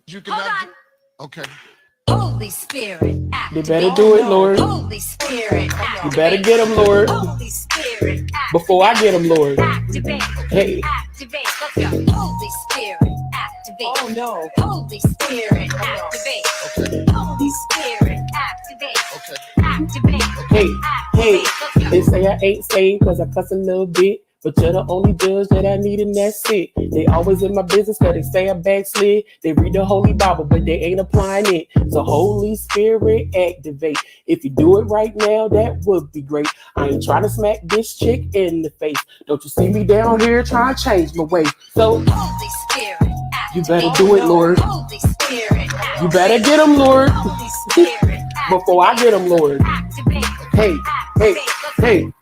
You cannot. Okay. Holy Spirit, You better do it, Lord. Holy Spirit, You better get him, Lord. Holy Spirit, Before I get him, Lord. activate. Hey. Activate. Let's go. Holy Spirit, activate. Oh no. Holy Spirit, activate. Okay. Holy Spirit, activate. Okay. Activate. Hey, hey, Let's go. they say I ain't saved cause I cuss a little bit. But you're the only judge that I need and that's it. They always in my business cause they say I backslid. They read the Holy Bible but they ain't applying it. So Holy Spirit activate. If you do it right now, that would be great. I ain't trying to smack this chick in the face. Don't you see me down here trying to change my way. So Holy Spirit, you better do it, Lord. Holy Spirit, You better get him, Lord. Holy Spirit, Before I get him, Lord. activate. Hey, hey, hey.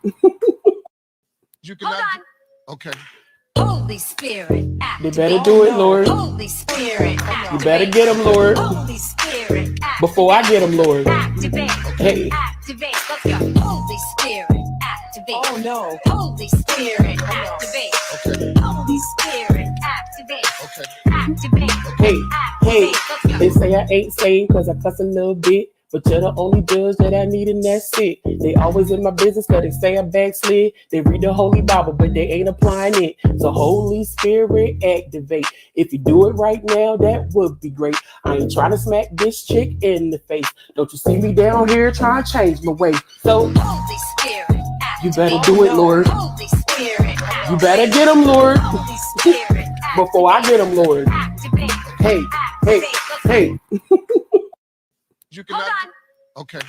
You cannot. Okay. Holy Spirit, You activate. better do it, Lord. Holy Spirit, You better get him, Lord. Holy Spirit, Before I get him, Lord. activate. Hey. Activate. Let's go. Holy Spirit, activate. Oh no. Holy Spirit, activate. Okay. Holy Spirit, activate. Okay. Activate. Hey, hey, Let's go. they say I ain't saved cause I cuss a little bit. But you're the only judge that I need and that's it. They always in my business cause they say I backslid. They read the Holy Bible but they ain't applying it. So Holy Spirit activate. If you do it right now, that would be great. I ain't trying to smack this chick in the face. Don't you see me down here trying to change my way. So Holy Spirit, you better do it, Lord. Holy Spirit, You better get him, Lord. Holy Spirit, Before I get him, Lord. activate. Hey, hey, hey. You cannot. Okay.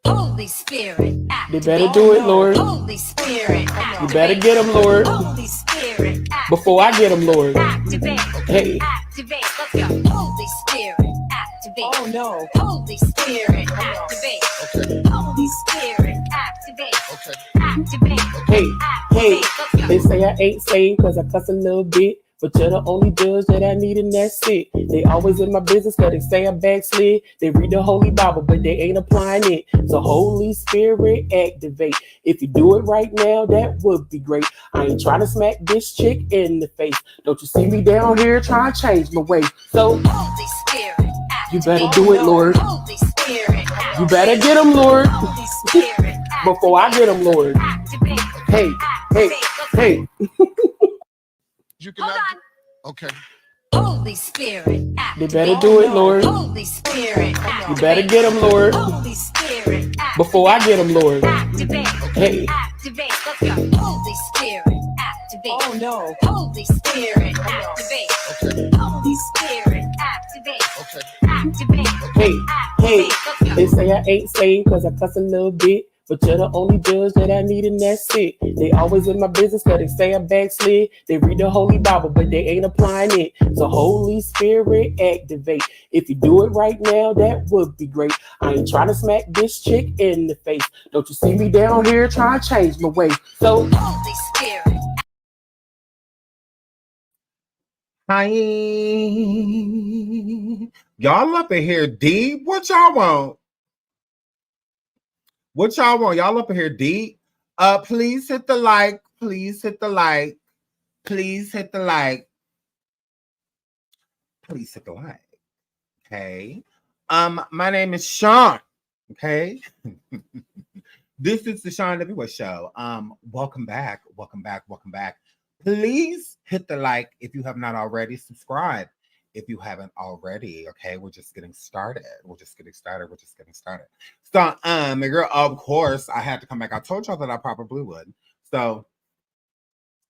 Holy Spirit, You activate. better do it, Lord. Holy Spirit, You better get him, Lord. Holy Spirit, Before I get him, Lord. activate. Hey. Activate. Let's go. Holy Spirit, activate. Oh no. Holy Spirit, activate. Okay. Holy Spirit, activate. Okay. Activate. Hey, hey, Let's go. they say I ain't saved cause I cuss a little bit. But you're the only judge that I need and that's it. They always in my business cause they say I backslid. They read the Holy Bible but they ain't applying it. So Holy Spirit activate. If you do it right now, that would be great. I ain't trying to smack this chick in the face. Don't you see me down here trying to change my way. So Holy Spirit, you better do it, Lord. Holy Spirit, You better get him, Lord. Holy Spirit, Before I get him, Lord. activate. Hey, hey, hey. You cannot. Okay. Holy Spirit, You activate. better do it, Lord. Holy Spirit, You better get him, Lord. Holy Spirit, Before I get him, Lord. activate. Hey. Activate. Let's go. Holy Spirit, activate. Oh no. Holy Spirit, activate. Okay. Holy Spirit, activate. Okay. Activate. Hey, hey, Let's go. they say I ain't saved cause I cuss a little bit. But you're the only judge that I need and that's it. They always in my business cause they say I backslid. They read the Holy Bible but they ain't applying it. So Holy Spirit activate. If you do it right now, that would be great. I ain't trying to smack this chick in the face. Don't you see me down here trying to change my way. So Holy Spirit. Hi. Y'all up in here deep. What y'all want? What y'all want? Y'all up in here deep? Please hit the like. Please hit the like. Please hit the like. Please hit the like. Okay. My name is Sean. Okay. This is the Sean Everywhere Show. Welcome back. Welcome back. Welcome back. Please hit the like if you have not already. Subscribe if you haven't already. Okay, we're just getting started. We're just getting started. We're just getting started. So, girl, of course, I had to come back. I told y'all that I probably would. So,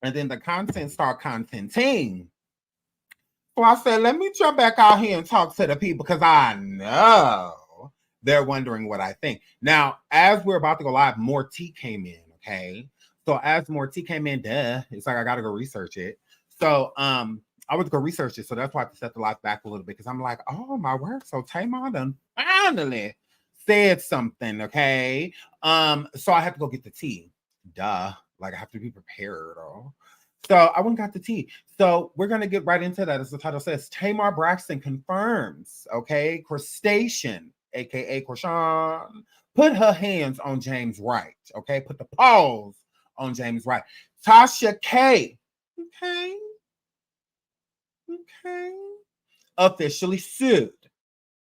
and then the content start contenting. So I said, let me jump back out here and talk to the people because I know they're wondering what I think. Now, as we're about to go live, more tea came in. Okay. So as more tea came in, it's like I gotta go research it. So I went to go research it. So that's why I have to set the live back a little bit because I'm like, oh my word. So TAMAR done finally said something. Okay. So I have to go get the tea. Like I have to be prepared. So I went and got the tea. So we're gonna get right into that. As the title says, TAMAR Braxton confirms, okay, crustacean, aka CHRISEAN, put her hands on James Wright. Okay, put the paws on James Wright. Tasha K. Okay. officially sued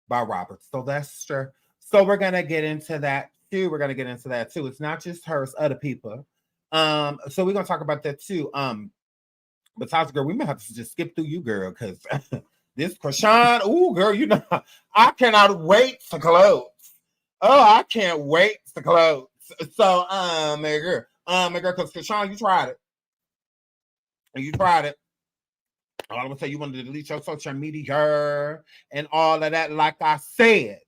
by Robert Sylvester. So we're gonna get into that too. It's not just her, it's other people. So we're gonna talk about that too. But Tasha, girl, we may have to just skip through you, girl, because this CHRISEAN, ooh, girl, you know, I cannot wait to close. Oh, I can't wait to close. So, my girl, because CHRISEAN, you tried it. All I'm gonna say, you wanted to delete your social media and all of that. Like I said,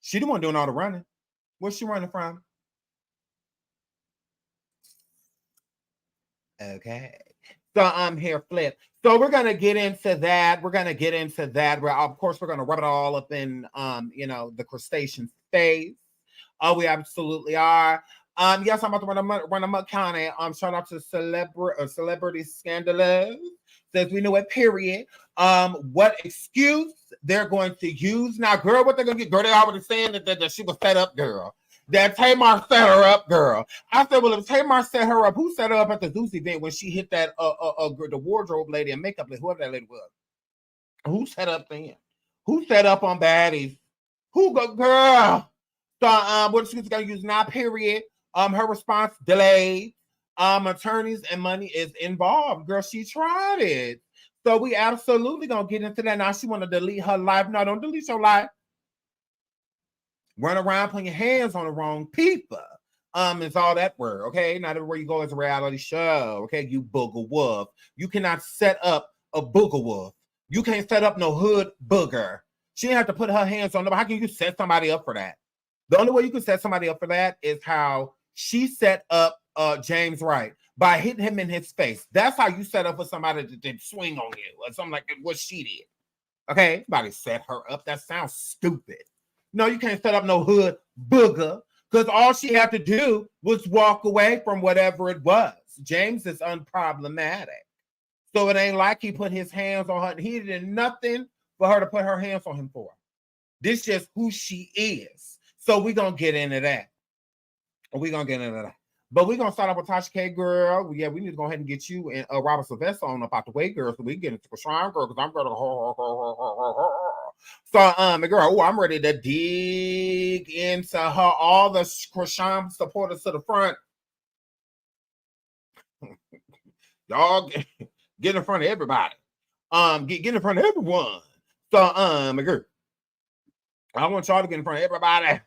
she the one doing all the running. Where's she running from? Okay. So I'm here, Flip. So we're gonna get into that. We're, of course, we're gonna rub it all up in the crustacean face. Oh, we absolutely are. Yes, I'm about to run a Mud County. Shout out to celebrity scandalous. Says we know it, period. What excuse they're going to use now, girl? What they're gonna get? Girl, they already saying that she was set up, girl. That TAMAR set her up, girl. I said, well, if TAMAR set her up, who set her up at the Zeus event when she hit that the wardrobe lady and makeup lady, whoever that lady was? Who set up then? Who set up on baddies? Who go, girl? So what she's gonna use now, period. Her response delayed. Attorneys and money is involved. Girl, she tried it. So we absolutely gonna get into that. Now she wanna delete her life. No, don't delete your life. Run around putting your hands on the wrong people. It's all that word, okay? Not everywhere you go is a reality show, okay? You booger wolf. You cannot set up a booger wolf. You can't set up no hood booger. She didn't have to put her hands on them. How can you set somebody up for that? The only way you can set somebody up for that is how she set up James Wright by hitting him in his face. That's how you set up for somebody to swing on you or something like what she did. Okay? Somebody set her up. That sounds stupid. No, you can't set up no hood booger because all she had to do was walk away from whatever it was. James is unproblematic. So it ain't like he put his hands on her. He did nothing for her to put her hands on him for. This is just who she is. So we're going to get into that. But we're going to start off with Tasha K, girl. Yeah, we need to go ahead and get you and Robert Sylvester on up out the way, girl, so we can get into CHRISEAN, girl, because I'm going to So, girl, I'm ready to dig into her, all the CHRISEAN supporters to the front. Y'all get in front of everybody. Get in front of everyone. So, girl, I want y'all to get in front of everybody.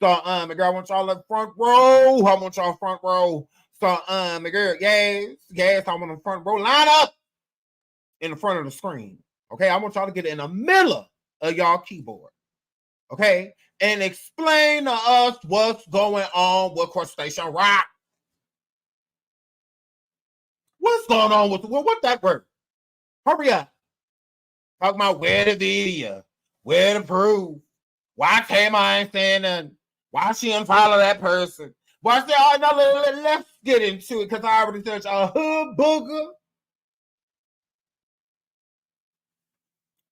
So, girl, I want y'all in the front row. I want y'all front row. So, girl, yes, I want the front row. Line up in the front of the screen. Okay, I want y'all to get in the middle of y'all keyboard. Okay, and explain to us what's going on with Crustacean Rock. What's going on with what that word? Hurry up. Talk about where the video, where the proof. Why TAMAR ain't saying nothing? Why she unfollow that person? Why say, oh, no, let's get into it because I already said a hood booger.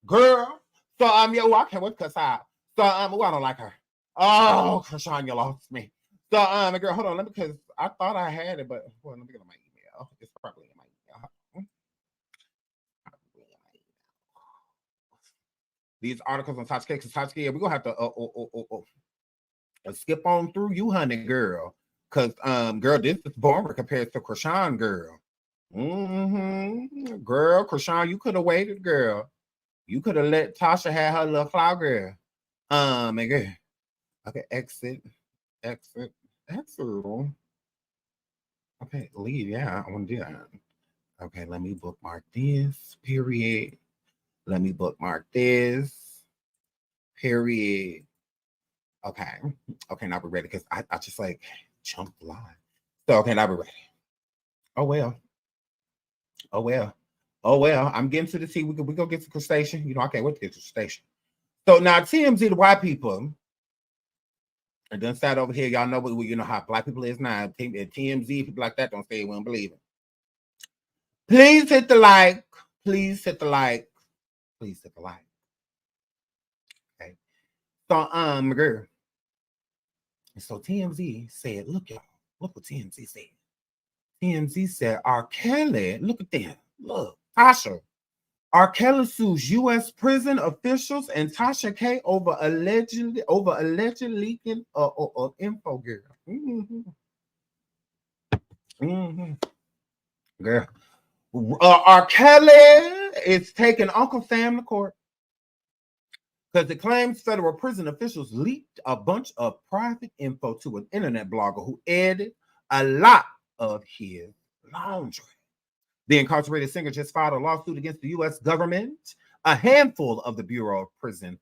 Girl. So, I can't wait to cuss out. So, I don't like her. Oh, CHRISEAN, you lost me. So, girl, hold on, because I thought I had it, but let me get on my email. It's probably in my email. These articles on Tasha K, because Tasha K, we're going to have to skip on through you, honey, girl. Because, girl, this is boring compared to CHRISEAN, girl. Girl, CHRISEAN, you could have waited, girl. You could have let Tasha have her little cloud, girl. Girl. Okay, exit. Okay, leave. Yeah, I want to do that. Okay, let me bookmark this. Period. Let me bookmark this. Period. Okay, now we're ready because I just like jumped live. So okay, now we're ready. Oh well. I'm getting to the T. We go get to Crustacean. I can't wait to get to Crustacean. So now TMZ, the white people, and then sat over here. Y'all know how black people is now. TMZ, people like that don't say we don't believe it. Please hit the like. Okay. So girl. So TMZ said, look what TMZ said. TMZ said, R. Kelly, look at them. Look, Tasha. R. Kelly sues U.S. prison officials and Tasha K over alleged leaking of info, girl. Girl. R. Kelly is taking Uncle Sam to court because it claims federal prison officials leaked a bunch of private info to an internet blogger who aired a lot of his laundry. The incarcerated singer just filed a lawsuit against the U.S. government, a handful of the Bureau of Prison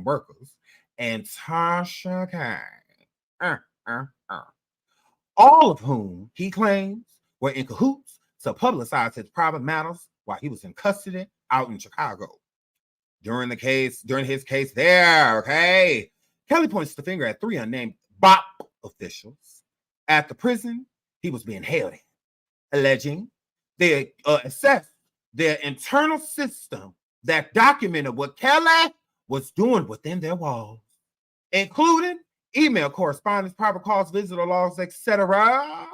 Workers, and Tasha K. All of whom he claims were in cahoots to publicize his private matters while he was in custody out in Chicago. During his case there, okay, Kelly points the finger at 3 unnamed BOP officials at the prison he was being held in, alleging they assessed their internal system that documented what Kelly was doing within their walls, including email correspondence, private calls, visitor logs, etc.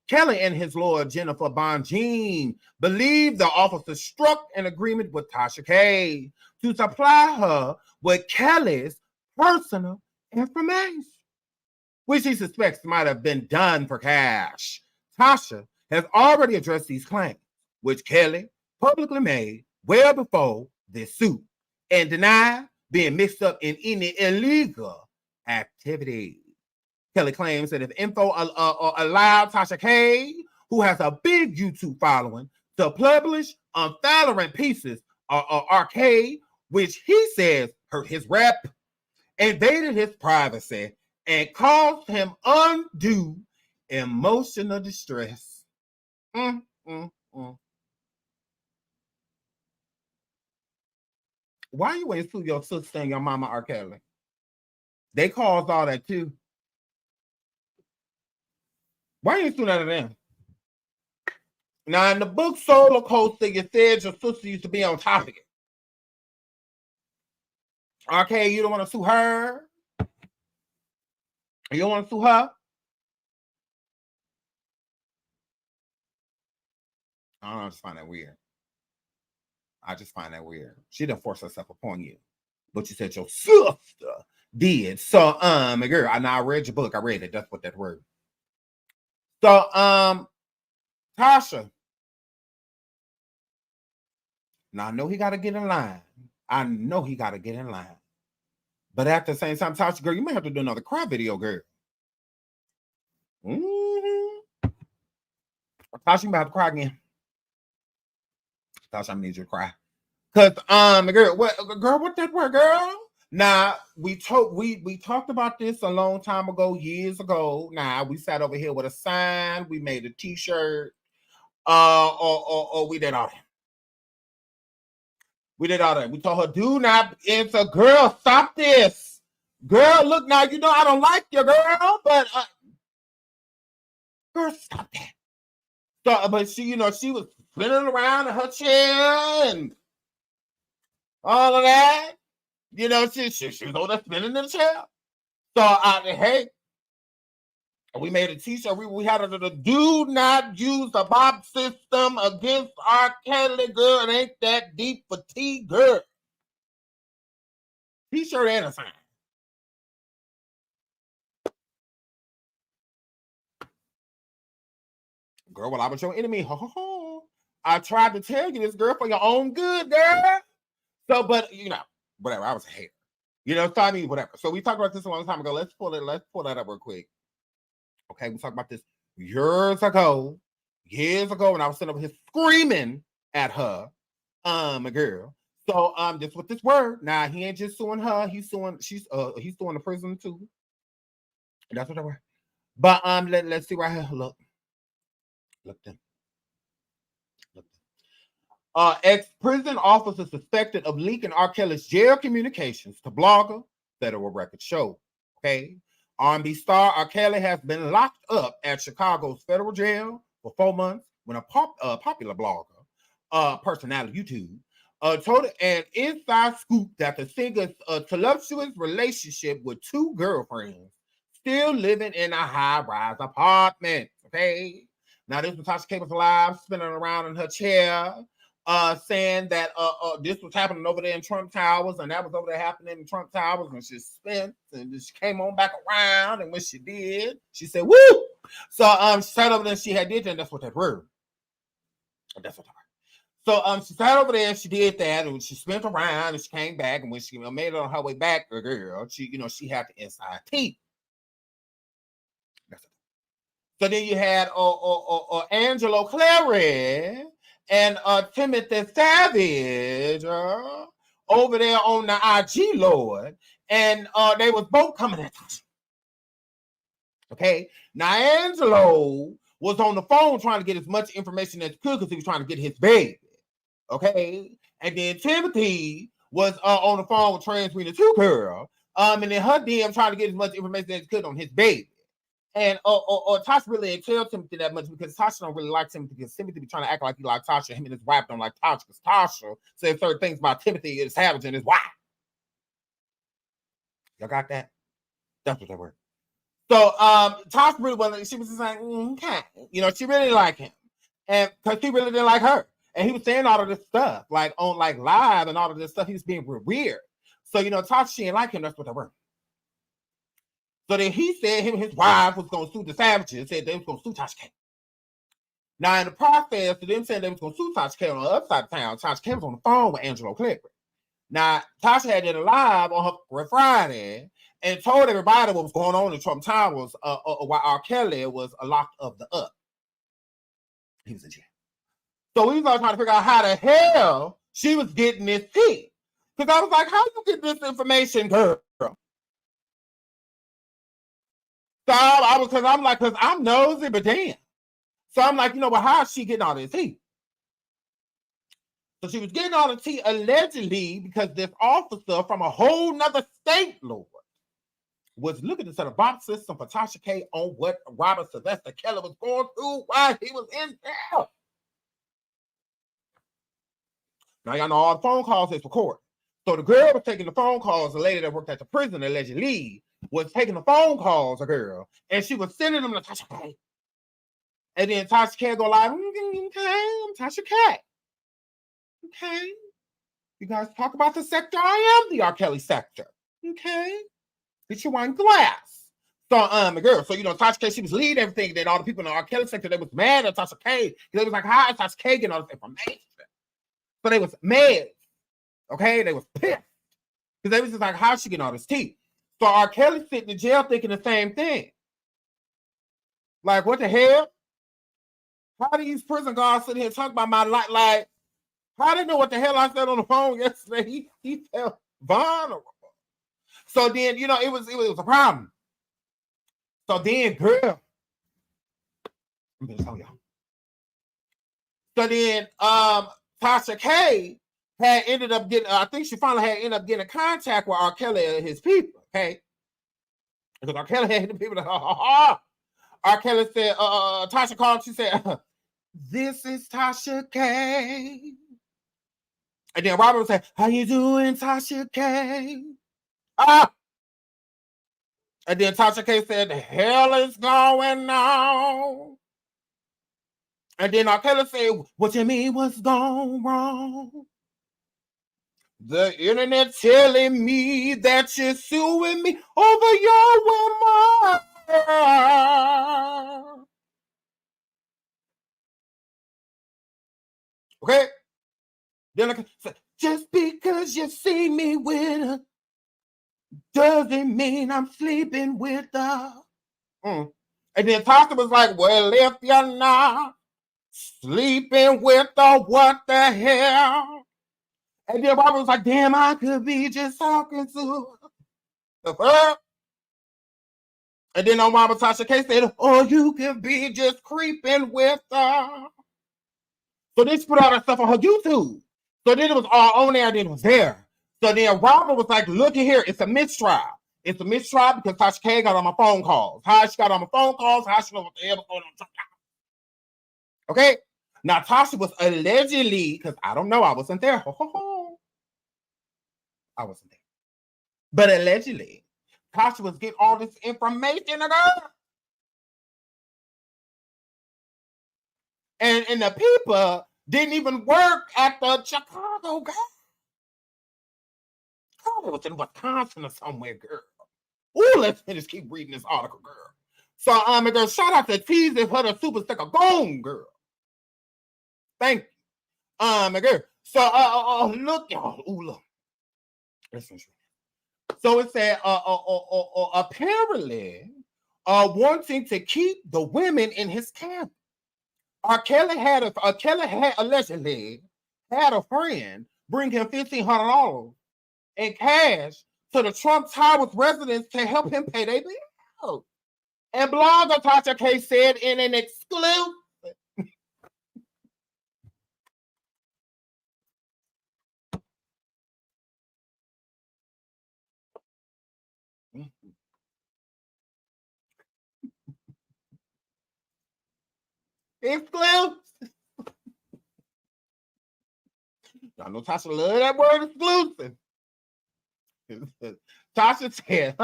Kelly and his lawyer, Jennifer Bonjean, believe the officer struck an agreement with Tasha K to supply her with Kelly's personal information, which he suspects might have been done for cash. Tasha has already addressed these claims, which Kelly publicly made well before this suit, and denied being mixed up in any illegal activity. Kelly claims that if info allowed Tasha K, who has a big YouTube following, to publish unflattering pieces of arcade, which he says hurt his rep, invaded his privacy, and caused him undue emotional distress. Why you ain't sue your sister and your mama, R. Kelly? They caused all that too. Why you ain't sue none of them? Now, in the book Solar Coaster, you said your sister used to be on top of it. Okay, you don't want to sue her? You don't want to sue her? I don't know, I just find that weird. She didn't force herself upon you, but you said your sister did. So, girl, I read your book. I read it. That's what that word. So, Tasha. Now, I know he got to get in line. But at the same time, Tasha, girl, you may have to do another cry video, girl. Tasha, you might have to cry again. Tasha, I need you to cry. Cause girl, what that word, girl? Now we talked about this a long time ago, years ago. Now we sat over here with a sign, we made a t-shirt, or we did all that. We told her, do not answer, girl, stop this. Girl, look now, you know I don't like you, girl, but girl, stop that. So, but she, she was spinning around in her chair and all of that. She was over there spinning in the chair. So, hey, we made a t-shirt. We had a do not use the BOP system against R. Kelly, girl. It ain't that deep for T, girl. T-shirt and a sign. Girl, well, I was your enemy. Ho, ho, ho. I tried to tell you this, girl, for your own good, girl. So, but, whatever. I was a hater. So I mean, whatever. So we talked about this a long time ago. Let's pull that up real quick. Okay, we talked about this years ago, when I was sitting over here screaming at her, girl. So just with this word, now he ain't just suing her, he's suing the prison too. That's what I were. But let's see right here. Look them. Ex-prison officer suspected of leaking R. Kelly's jail communications to blogger, federal records show. Okay. R&B star R. Kelly has been locked up at Chicago's federal jail for 4 months when a popular blogger, personality YouTube, told an inside scoop that the singer's tumultuous relationship with 2 girlfriends still living in a high-rise apartment. Okay. Now, this was Tasha K was alive, spinning around in her chair saying that this was happening over there in Trump Towers, and that was over there happening in Trump Towers, and she spent, and she came on back around, and when she did, she said, "Woo!" So she sat over there, and she had did that, and that's what that word. That's what that word. So she sat over there, and she did that, and she spent around, and she came back, and when she made it on her way back, girl, she had the inside teeth. So then you had Angelo Clary and Timothy Savage over there on the IG, Lord, and they was both coming at Tasha. Okay, now Angelo was on the phone trying to get as much information as he could because he was trying to get his baby. Okay, and then Timothy was on the phone with Trans Rita 2 girl, and then her DM trying to get as much information as he could on his baby. And Tasha really didn't tell Timothy that much because Tasha don't really like Timothy because Timothy be trying to act like he like Tasha. Him and his wife don't like Tasha because Tasha said certain things about Timothy and Savage and his wife. Y'all got that? That's what they were. So Tasha really wasn't. She was just like, okay, she really liked him, and because he really didn't like her, and he was saying all of this stuff like on like live and all of this stuff. He was being weird. So Tasha, she didn't like him. That's what they were. So then he said him and his wife was going to sue the Savages, said they was going to sue Tasha K. Now, in the process of them saying they was going to sue Tasha K on the other side of town, Tasha K was on the phone with Angelo Clary. Now, Tasha had it live on her Friday and told everybody what was going on in Trump Towers while R. Kelly was locked up the up. He was in jail. So we was all trying to figure out how the hell she was getting this tea. Because I was like, how you get this information, girl? So because I'm nosy, but damn. So I'm like, well, how is she getting all this tea? So she was getting all the tea allegedly because this officer from a whole nother state, Lord, was looking to set a bomb system for Tasha K on what Robert Sylvester Kelly was going through while he was in jail. Now, y'all know all the phone calls is recorded. So the girl was taking the phone calls, the lady that worked at the prison allegedly was taking the phone calls, a girl, and she was sending them to Tasha K. And then Tasha K go like, okay, I'm Tasha K. Okay. You guys talk about the sector. I am the R. Kelly sector. Okay. Get your wine glass. So, the girl, so, Tasha K, she was leading everything. Then all the people in the R. Kelly sector, they was mad at Tasha K. They was like, how is Tasha K getting all this information? So they was mad. Okay. They was pissed. Because they was just like, how's she getting all this tea? So R. Kelly sitting in jail thinking the same thing. Like, what the hell? How do these prison guards sit here and talk about my life? Like, how they know what the hell I said on the phone yesterday? He felt vulnerable. So then, it was a problem. So then, girl, I'm gonna tell y'all. So then, Tasha K had ended up getting, I think she finally had ended up getting in contact with R. Kelly and his people, okay? Because R. Kelly had the people that, R. Kelly said, Tasha called, she said, this is Tasha K. And then Robert said, how you doing, Tasha K? And then Tasha K said, the hell is going on? And then R. Kelly said, what you mean, what's gone wrong? The internet telling me that you're suing me over your woman. Okay? Then I said, just because you see me with her doesn't mean I'm sleeping with her. And then Tasha was like, well, if you're not sleeping with her, what the hell? And then Barbara was like, damn, I could be just talking to her. And then on Mama Tasha K said, oh, you could be just creeping with her. So they put all that stuff on her YouTube. So then it was all on there, and then it was there. So then Robert was like, look at here, it's a mistrial. It's a mistrial because Tasha K got on my phone calls. How she got on my phone calls, how she know what the hell was going on. Okay? Now Tasha was allegedly, because I don't know, I wasn't there. I wasn't there. But allegedly, Tasha was getting all this information, and the people didn't even work at the Chicago girl. Oh, it was in Wisconsin or somewhere, girl. Ooh, let's just keep reading this article, girl. So, girl, shout out to Teasy for the super sticker gone, girl. Thank you. Girl. So, look, y'all. Ooh, look. Listen. So it said, apparently, wanting to keep the women in his camp. Kelly had allegedly had a friend bring him $1,500 in cash to the Trump Towers residents to help him pay their bills. And blogger Tasha K said in an exclusive. Exclusive. Y'all know Tasha love that word exclusive. Tasha said,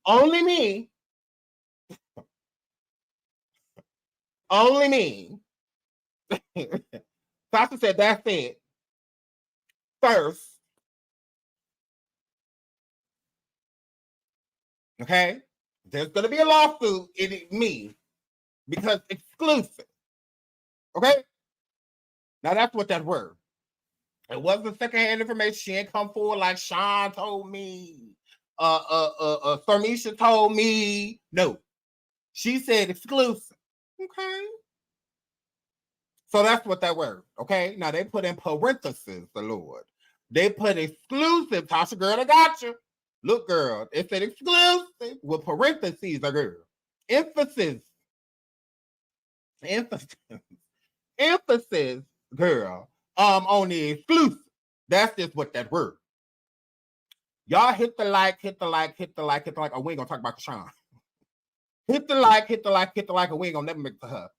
only me. Only me. Tasha said, that's it. First. Okay? There's going to be a lawsuit in me because exclusive. Okay? Now that's what that word. It wasn't secondhand information. She ain't come forward like Sean told me. Thermisha told me. No. She said exclusive. Okay. So that's what that word. Okay. Now they put in parentheses, the Lord. They put exclusive. Tasha, girl, I got you. Look, girl. It said exclusive with parentheses, a girl. Emphasis. Emphasis, girl. On the exclusive. That's just what that word. Y'all hit the like. Oh, we ain't gonna talk about Kashawn. Hit the like, and we ain't gonna never make it to her.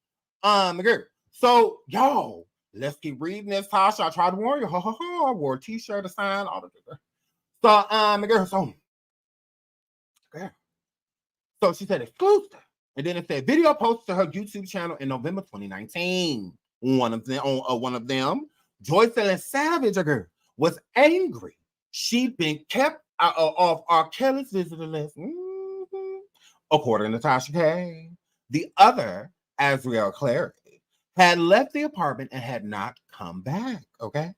Girl. So, y'all, let's keep reading this, Tasha. I tried to warn you. I wore a t-shirt, a sign, all of that. So, girl, so she said exclusive. And then it said video posted to her YouTube channel in November 2019. One of them, Joycelyn Savage, a girl, was angry. She'd been kept off R. Kelly's visitor list. According to Tasha K. The other, Azriel Clarity, had left the apartment and had not come back. Okay.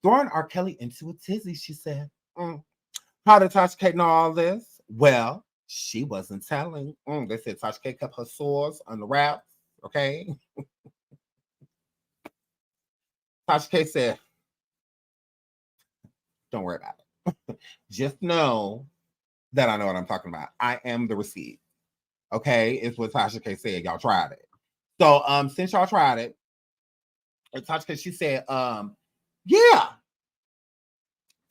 Throwing R. Kelly into a tizzy, she said. How did Tasha K know all this? Well, she wasn't telling. They said Tasha K kept her sores on the wraps. Okay. Tasha K said, don't worry about it. Just know that I know what I'm talking about. I am the receipt. Okay, it's what Tasha K said. Y'all tried it. So since y'all tried it, Tasha K, she said, yeah,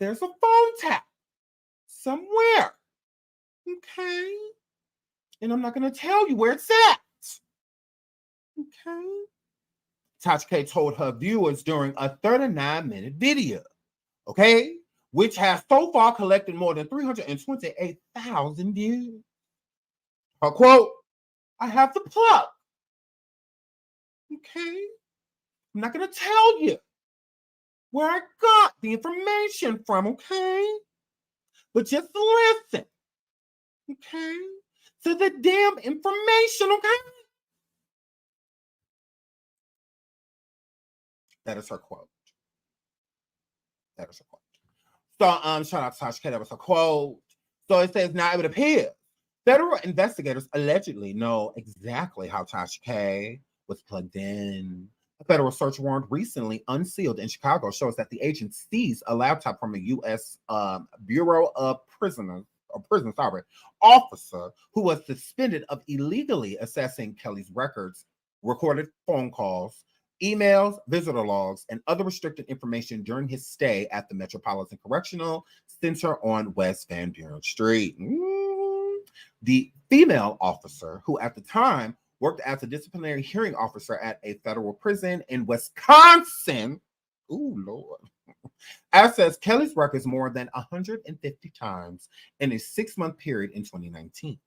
there's a phone tap somewhere. Okay. And I'm not gonna tell you where it's at. Okay. Tasha K told her viewers during a 39-minute video, okay, which has so far collected more than 328,000 views. Her quote, I have the plug. Okay. I'm not going to tell you where I got the information from, okay? But just listen, okay, to the damn information, okay? That is her quote. That is her quote. So, shout out to Tasha K. That was her quote. So it says, now it appears federal investigators allegedly know exactly how Tasha K was plugged in. A federal search warrant recently unsealed in Chicago shows that the agent seized a laptop from a U.S. Bureau of Prisons officer who was suspended of illegally accessing Kelly's records, recorded phone calls, emails, visitor logs, and other restricted information during his stay at the Metropolitan Correctional Center on West Van Buren Street. The female officer, who at the time worked as a disciplinary hearing officer at a federal prison in Wisconsin, ooh, Lord, accessed Kelly's records more than 150 times in a 6-month period in 2019.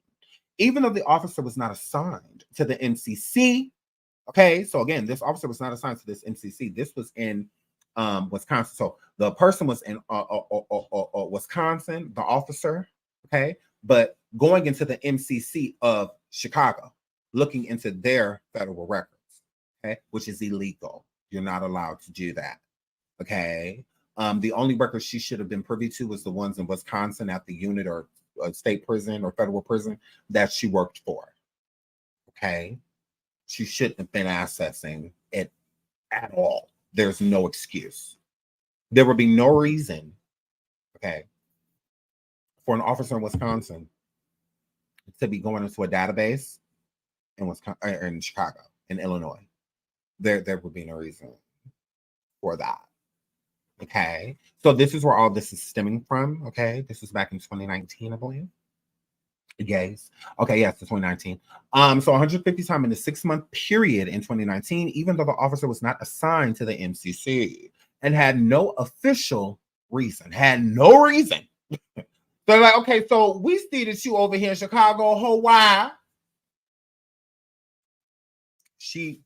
Even though the officer was not assigned to the MCC, Okay, so again, this officer was not assigned to this MCC. This was in Wisconsin. So the person was in Wisconsin, the officer, okay, but going into the MCC of Chicago, looking into their federal records, okay, which is illegal. You're not allowed to do that, okay. The only records she should have been privy to was the ones in Wisconsin at the unit or state prison or federal prison that she worked for, okay. She shouldn't have been accessing it at all. There's no excuse. There would be no reason, okay, for an officer in Wisconsin to be going into a database in Wisconsin, in Chicago, in Illinois. There would be no reason for that. Okay, so this is where all this is stemming from. Okay, this was back in 2019, I believe. Yes. Okay, yes, it's 2019. So 150 times in the 6-month period in 2019, even though the officer was not assigned to the MCC and had no official reason, They're like, okay, so we seated you over here in Chicago, Hawaii. Shaggy.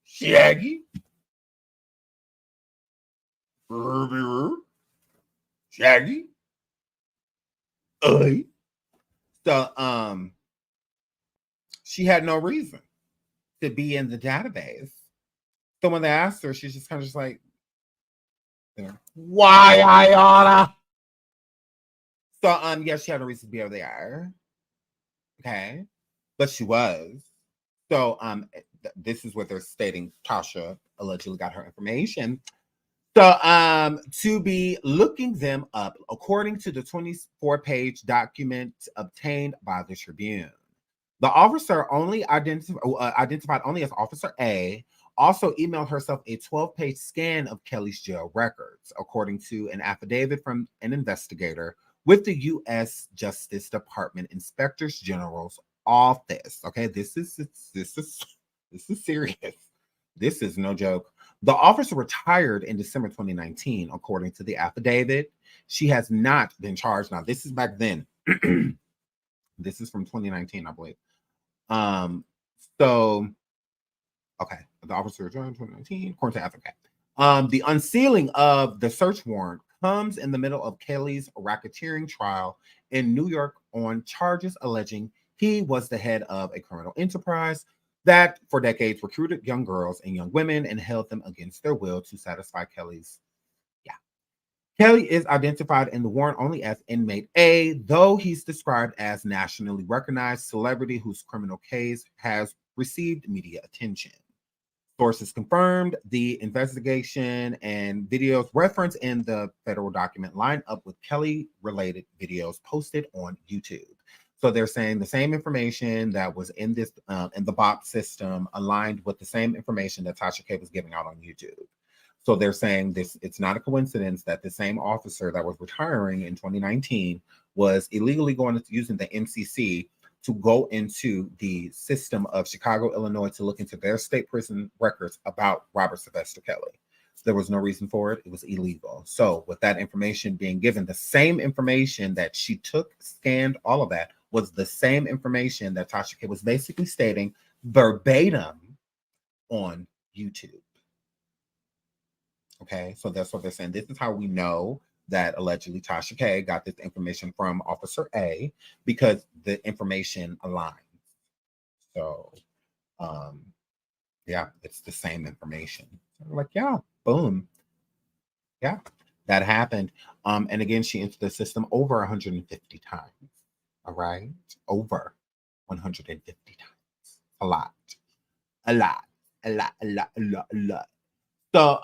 Shaggy. Shaggy. So she had no reason to be in the database. So when they asked her, she's just kind of just like, why I oughta? So yes, she had no reason to be over there. Okay. But she was. So this is what they're stating. Tasha allegedly got her information. So to be looking them up, according to the 24-page document obtained by the Tribune, the officer only identified only as Officer A also emailed herself a 12-page scan of Kelly's jail records, according to an affidavit from an investigator with the U.S. Justice Department Inspector General's office. Okay, this is serious. This is no joke. The officer retired in December 2019, according to the affidavit. She has not been charged. Now, this is back then. This is from 2019, I believe. Okay, the officer retired in 2019, according to Africa. The unsealing of the search warrant comes in the middle of Kelly's racketeering trial in New York on charges alleging he was the head of a criminal enterprise that for decades recruited young girls and young women and held them against their will to satisfy Kelly's. Kelly is identified in the warrant only as inmate A, though he's described as nationally recognized celebrity whose criminal case has received media attention. Sources confirmed the investigation and videos referenced in the federal document line up with Kelly-related videos posted on YouTube. So they're saying the same information that was in this in the bot system aligned with the same information that Tasha K was giving out on YouTube. So they're saying this, it's not a coincidence that the same officer that was retiring in 2019 was illegally using the MCC to go into the system of Chicago, Illinois to look into their state prison records about Robert Sylvester Kelly. There was no reason for it. It was illegal. So with that information being given, the same information that she took, scanned, all of that was the same information that Tasha K was basically stating verbatim on YouTube. Okay, so that's what they're saying. This is how we know that allegedly Tasha K got this information from Officer A because the information aligns. So, yeah, it's the same information. So we're like, yeah, boom. Yeah, that happened. And again, she entered the system over 150 times. All right, over 150 times. A lot. So,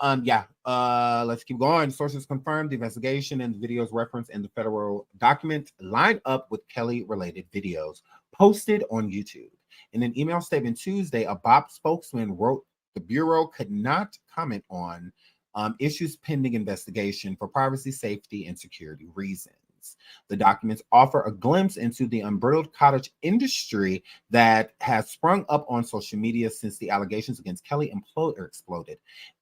let's keep going. Sources confirmed the investigation and the videos referenced in the federal document line up with Kelly-related videos posted on YouTube. In an email statement Tuesday, a BOP spokesman wrote the Bureau could not comment on issues pending investigation for privacy, safety, and security reasons. The documents offer a glimpse into the unbridled cottage industry that has sprung up on social media since the allegations against Kelly exploded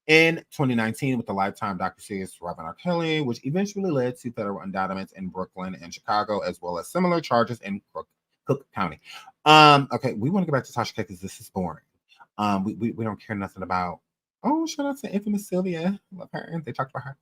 in 2019 with the Lifetime docuseries Robin R. Kelly, which eventually led to federal indictments in Brooklyn and Chicago, as well as similar charges in Cook County. Okay, we want to get back to Tasha K because this is boring. We don't care nothing about. Oh, shout out to infamous Sylvia. Love her. They talked about her.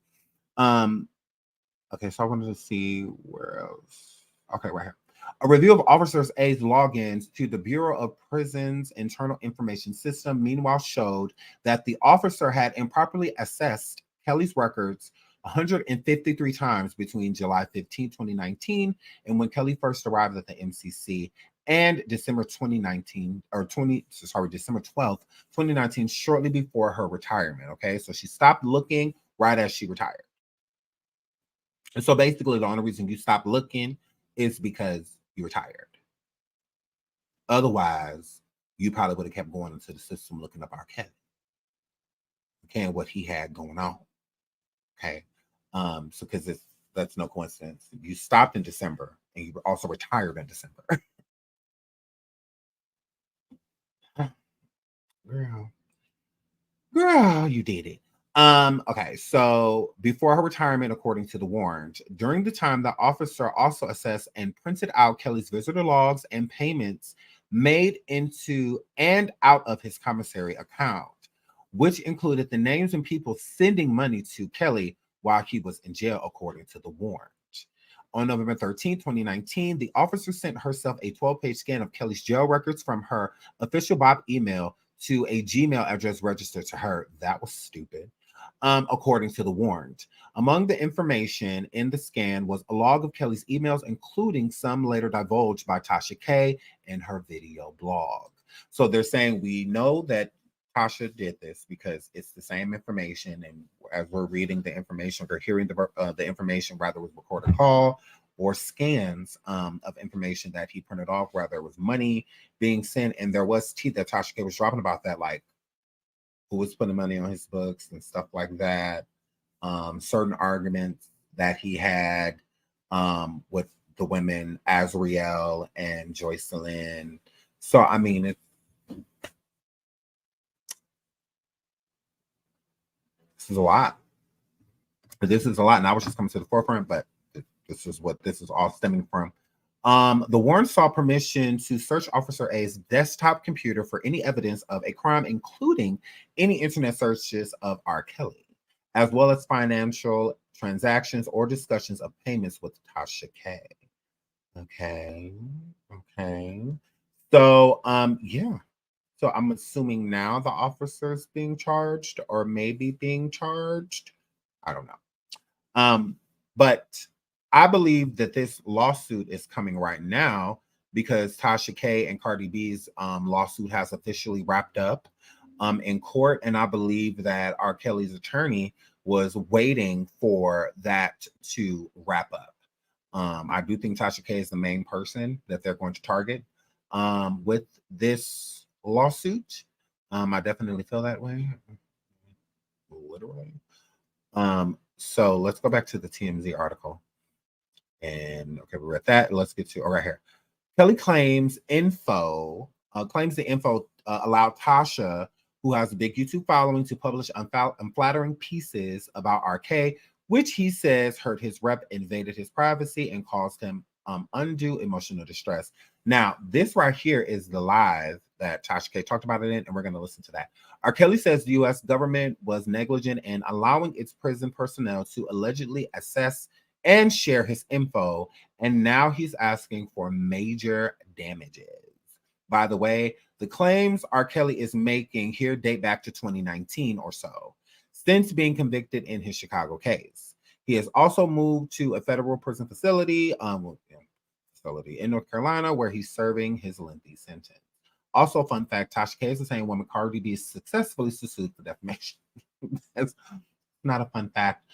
Okay, so I wanted to see where else. Okay, right here. A review of Officers A's logins to the Bureau of Prisons Internal Information System meanwhile showed that the officer had improperly assessed Kelly's records 153 times between July 15, 2019, and when Kelly first arrived at the MCC, and December 2019, December 12th, 2019, shortly before her retirement. Okay, so she stopped looking right as she retired. And so basically, the only reason you stop looking is because you retired. Otherwise, you probably would have kept going into the system looking up R. Kelly. Okay, and what he had going on. Okay. So because that's no coincidence. You stopped in December and you also retired in December. Girl, you did it. Okay, so before her retirement, according to the warrant, during the time the officer also assessed and printed out Kelly's visitor logs and payments made into and out of his commissary account, which included the names and people sending money to Kelly while he was in jail, according to the warrant. On November 13, 2019, the officer sent herself a 12-page scan of Kelly's jail records from her official Bob email to a Gmail address registered to her. That was stupid. According to the warrant. Among the information in the scan was a log of Kelly's emails, including some later divulged by Tasha K in her video blog. So they're saying we know that Tasha did this because it's the same information, and as we're reading the information or hearing the information, whether it was recorded call or scans of information that he printed off, whether it was money being sent, and there was tea that Tasha K was dropping about that, like who was putting money on his books and stuff like that. Certain arguments that he had with the women Azriel and Joycelyn. So I mean, this is a lot. This is a lot, and I was just coming to the forefront, but this is what this is all stemming from. The warrant saw permission to search Officer A's desktop computer for any evidence of a crime, including any internet searches of R. Kelly, as well as financial transactions or discussions of payments with Tasha K. Okay. So, yeah. So I'm assuming now the officer's being charged or maybe being charged. I don't know. But I believe that this lawsuit is coming right now because Tasha K and Cardi B's lawsuit has officially wrapped up in court. And I believe that R. Kelly's attorney was waiting for that to wrap up. I do think Tasha K is the main person that they're going to target with this lawsuit. I definitely feel that way. Literally. So let's go back to the TMZ article. And okay, we read that. Let's get to right here. Kelly claims the info allowed Tasha, who has a big YouTube following, to publish unflattering pieces about RK, which he says hurt his rep, invaded his privacy, and caused him undue emotional distress. Now, this right here is the live that Tasha K talked about it in, and we're going to listen to that. R. Kelly says the U.S. government was negligent in allowing its prison personnel to allegedly assess and share his info, and now he's asking for major damages. By the way, the claims R. Kelly is making here date back to 2019 or so, since being convicted in his Chicago case. He has also moved to a federal prison facility in North Carolina, where he's serving his lengthy sentence. Also, fun fact, Tasha K is the same woman Cardi B successfully sued for defamation. That's not a fun fact.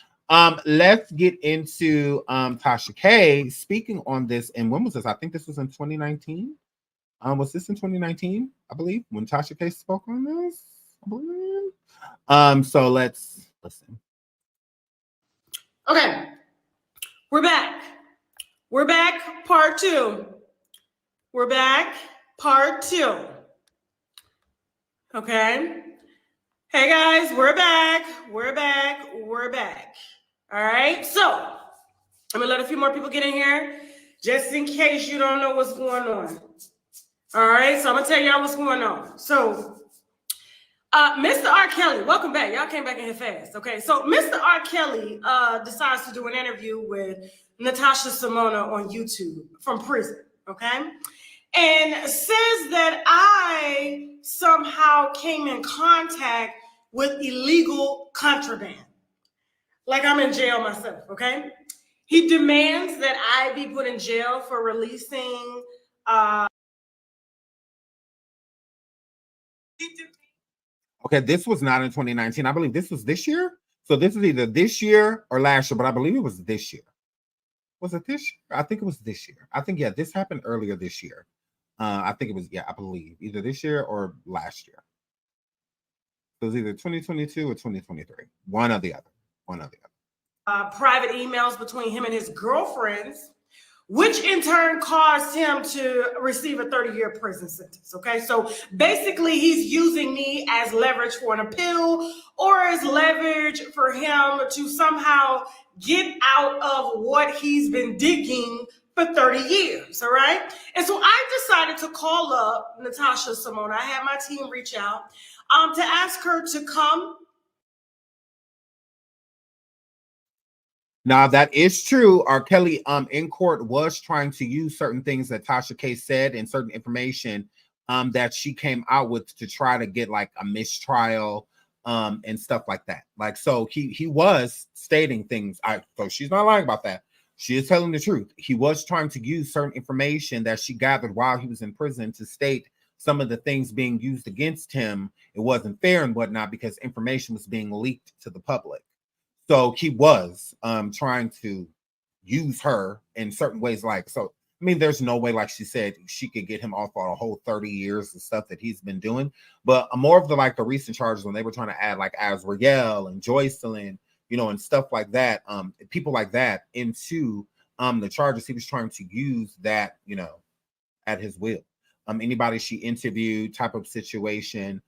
Let's get into Tasha K speaking on this. And when was this? I think this was in 2019. Was this in 2019? I believe when Tasha K spoke on this. I believe. So let's listen. Okay, we're back. We're back, part two. We're back, part two. Okay. Hey guys, we're back. We're back. We're back. All right. So I'm gonna let a few more people get in here, just in case you don't know what's going on. All right, so I'm gonna tell y'all what's going on. So, Mr. R. Kelly, welcome back. Y'all came back in here fast. Okay, so Mr. R. Kelly decides to do an interview with Natasha Simona on YouTube from prison. Okay, and says that I somehow came in contact with illegal contraband, like I'm in jail myself. Okay, he demands that I be put in jail for releasing. Okay, this was not in 2019. I believe this was this year. So this is either this year or last year, but I believe it was this year. Was it this year? I think it was this year. I think, yeah, this happened earlier this year. I think it was, yeah, I believe either this year or last year. So it was either 2022 or 2023. One or the other. One or the other. Private emails between him and his girlfriends, which in turn caused him to receive a 30-year prison sentence. Okay, so basically he's using me as leverage for an appeal or as leverage for him to somehow get out of what he's been digging for 30 years, all right? And so I decided to call up Natasha Simona. I had my team reach out to ask her to come. Now that is true. R. Kelly in court was trying to use certain things that Tasha K said and certain information that she came out with to try to get like a mistrial and stuff like that. Like, so he was stating things. So she's not lying about that. She is telling the truth. He was trying to use certain information that she gathered while he was in prison to state some of the things being used against him. It wasn't fair and whatnot because information was being leaked to the public. So he was trying to use her in certain ways. Like, so, I mean, there's no way, like she said, she could get him off on a whole 30 years of stuff that he's been doing. But more of the, like the recent charges when they were trying to add like Azriel and Joycelyn, you know, and stuff like that, people like that into the charges, he was trying to use that, you know, at his will. Anybody she interviewed type of situation.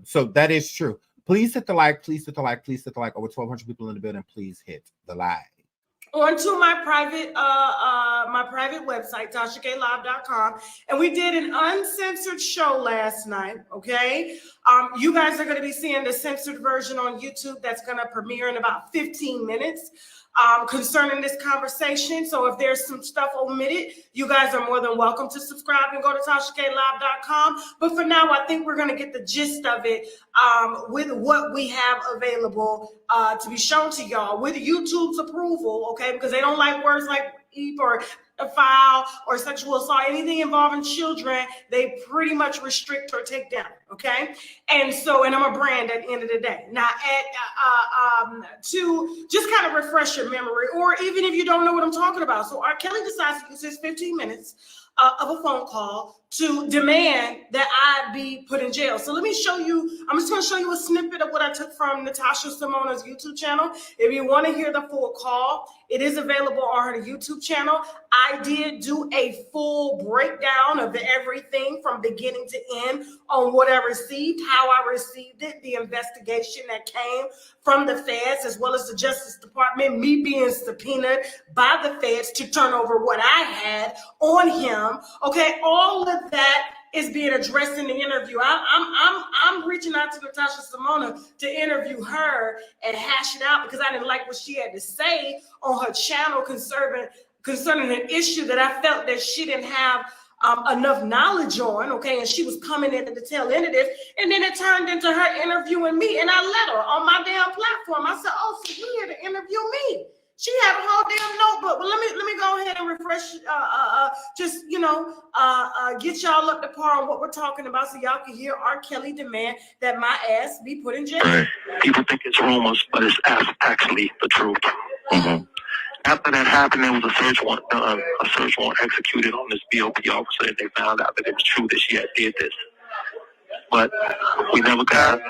So that is true. Please hit the like, please hit the like, please hit the like. Over 1,200 people in the building. Please hit the like. Onto my private website, TashaKLive.com, and we did an uncensored show last night. Okay, you guys are going to be seeing the censored version on YouTube. That's going to premiere in about 15 minutes. Concerning this conversation. So if there's some stuff omitted, you guys are more than welcome to subscribe and go to TashaKLive.com. But for now, I think we're going to get the gist of it with what we have available to be shown to y'all with YouTube's approval, okay? Because they don't like words like "eep" or a foul or sexual assault, anything involving children, they pretty much restrict or take down, okay? And so, and I'm a brand at the end of the day. Now, to just kind of refresh your memory, or even if you don't know what I'm talking about. So R. Kelly decides to use his 15 minutes of a phone call to demand that I be put in jail. So let me show you, I'm just going to show you a snippet of what I took from Natasha Simona's YouTube channel. If you want to hear the full call, it is available on her YouTube channel. I did do a full breakdown of everything from beginning to end on what I received, how I received it, the investigation that came from the feds, as well as the Justice Department, me being subpoenaed by the feds to turn over what I had on him. Okay, all of that is being addressed in the interview. I'm reaching out to Natasha Simona to interview her and hash it out because I didn't like what she had to say on her channel concerning an issue that I felt that she didn't have enough knowledge on, okay, and she was coming in at the tail end of this, and then it turned into her interviewing me, and I let her on my damn platform. I said, "Oh, so you here to interview me?" She had a whole damn notebook. But let me go ahead and refresh, just, you know, get y'all up to par on what we're talking about so y'all can hear R. Kelly demand that my ass be put in jail. Right. People think it's rumors, but it's actually the truth. Mm-hmm. After that happened, there was a search warrant executed on this BOP officer, and they found out that it was true that she had did this. But we never got.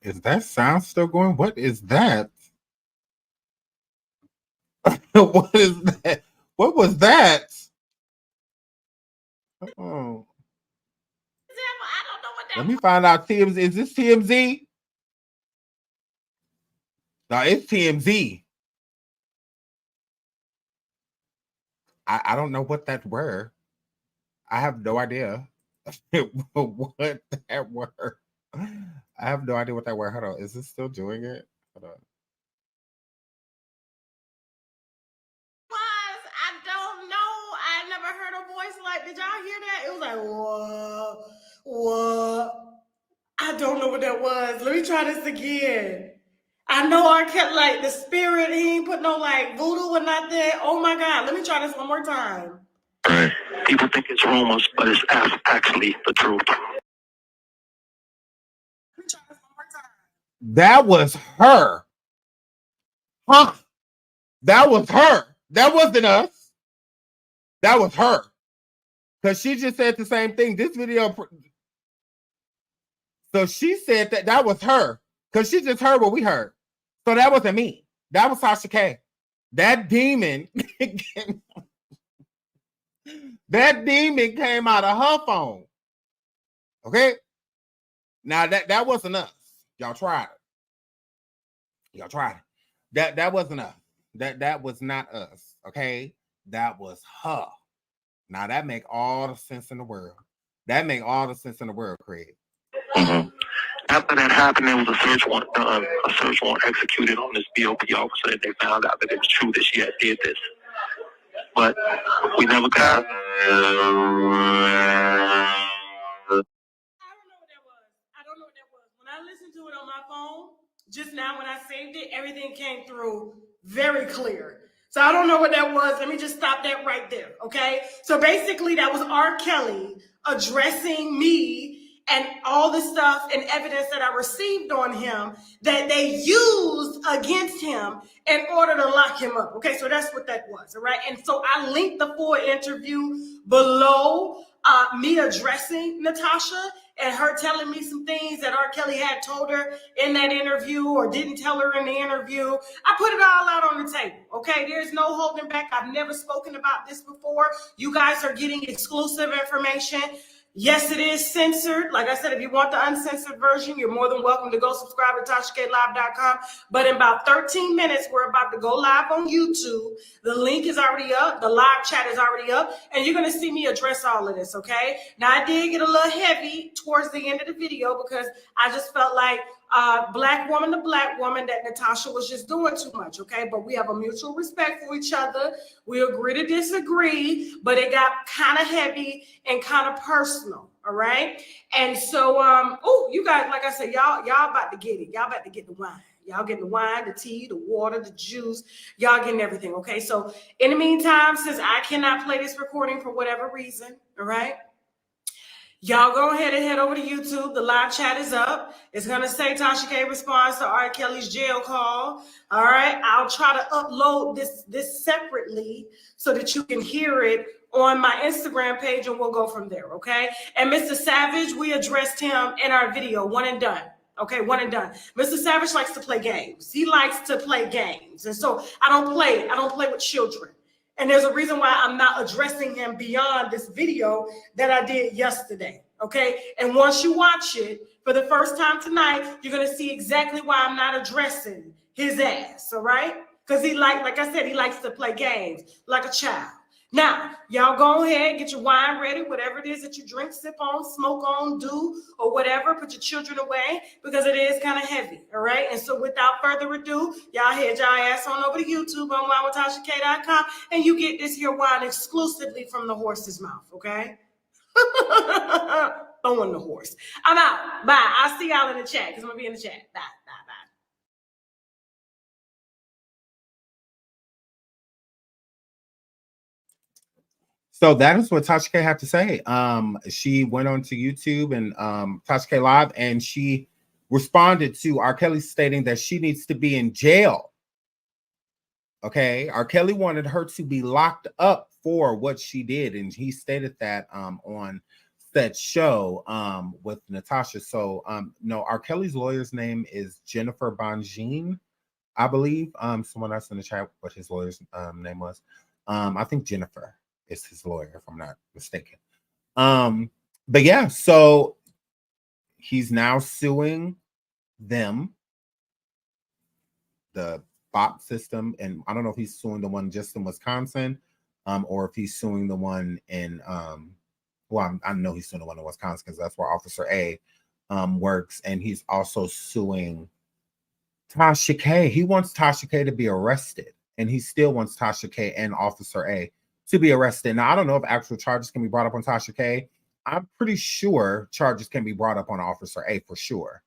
Is that sound still going? What is that? What is that? What was that? Oh, I don't know what that let me find out. TMZ. Is this TMZ? No, it's TMZ. I don't know what that were. I have no idea what that were. I have no idea what that were. Hold on. Is this still doing it? Hold on. was. I don't know. I never heard a voice like, did y'all hear that? It was like, what? I don't know what that was. Let me try this again. I know I kept like the spirit, he ain't put no like voodoo or nothing. Oh my God. Let me try this one more time. Right. People think it's rumors, but it's actually the truth. Let me try this one more time. That was her. Huh? That was her. That wasn't us. That was her. Because she just said the same thing. This video. So she said that was her. Because she just heard what we heard. So that wasn't me. That was Tasha K. That demon. That demon came out of her phone. Okay? Now that wasn't us. Y'all tried it. Y'all tried it. That wasn't us. That was not us. Okay? That was her. Now that make all the sense in the world. That make all the sense in the world, Craig. Mm-hmm. After that happened, there was a search warrant executed on this BOP officer, and they found out that it was true that she had did this. But we never got. I don't know what that was. When I listened to it on my phone, just now when I saved it, everything came through very clear. So I don't know what that was. Let me just stop that right there, okay? So basically that was R. Kelly addressing me and all the stuff and evidence that I received on him that they used against him in order to lock him up. Okay, so that's what that was, all right? And so I linked the full interview below me addressing Natasha and her telling me some things that R. Kelly had told her in that interview or didn't tell her in the interview. I put it all out on the table, okay? There's no holding back. I've never spoken about this before. You guys are getting exclusive information. Yes, it is censored. Like I said, if you want the uncensored version, you're more than welcome to go subscribe to TashaKLive.com. But in about 13 minutes, we're about to go live on YouTube. The link is already up. The live chat is already up. And you're going to see me address all of this, okay? Now, I did get a little heavy towards the end of the video because I just felt like black woman to black woman that Natasha was just doing too much, okay? But we have a mutual respect for each other. We agree to disagree, but it got kind of heavy and kind of personal, all right? And so, you guys, like I said, y'all about to get it. Y'all about to get the wine. Y'all getting the wine, the tea, the water, the juice. Y'all getting everything, okay? So in the meantime, since I cannot play this recording for whatever reason, all right? Y'all go ahead and head over to YouTube. The live chat is up. It's going to say Tasha K responds to R. Kelly's jail call. All right. I'll try to upload this separately so that you can hear it on my Instagram page and we'll go from there. Okay. And Mr. Savage, we addressed him in our video, one and done. Okay, one and done. Mr. Savage likes to play games. He likes to play games. And so I don't play with children. And there's a reason why I'm not addressing him beyond this video that I did yesterday, okay? And once you watch it for the first time tonight, you're going to see exactly why I'm not addressing his ass, all right? Because like I said, he likes to play games like a child. Now, y'all go ahead, get your wine ready, whatever it is that you drink, sip on, smoke on, do, or whatever. Put your children away because it is kind of heavy, all right? And so without further ado, y'all head y'all ass on over to YouTube on winewithTashaK.com and you get this here wine exclusively from the horse's mouth, okay? Throwing the horse. I'm out. Bye. I'll see y'all in the chat because I'm going to be in the chat. Bye. So that is what Tasha K had to say. She went on to YouTube and Tasha K Live, and she responded to R. Kelly stating that she needs to be in jail. Okay, R. Kelly wanted her to be locked up for what she did, and he stated that on said show with Natasha. So no, R. Kelly's lawyer's name is Jennifer Bonjean, I believe. Someone else in the chat what his lawyer's name was. I think Jennifer is his lawyer, if I'm not mistaken. But yeah, so he's now suing them, the BOP system, and I don't know if he's suing the one just in Wisconsin, or if he's suing the one in well, I know he's suing the one in Wisconsin because that's where Officer A works, and he's also suing Tasha K. He wants Tasha K to be arrested, and he still wants Tasha K and Officer A to be arrested. Now, I don't know if actual charges can be brought up on Tasha K. I'm pretty sure charges can be brought up on Officer A for sure.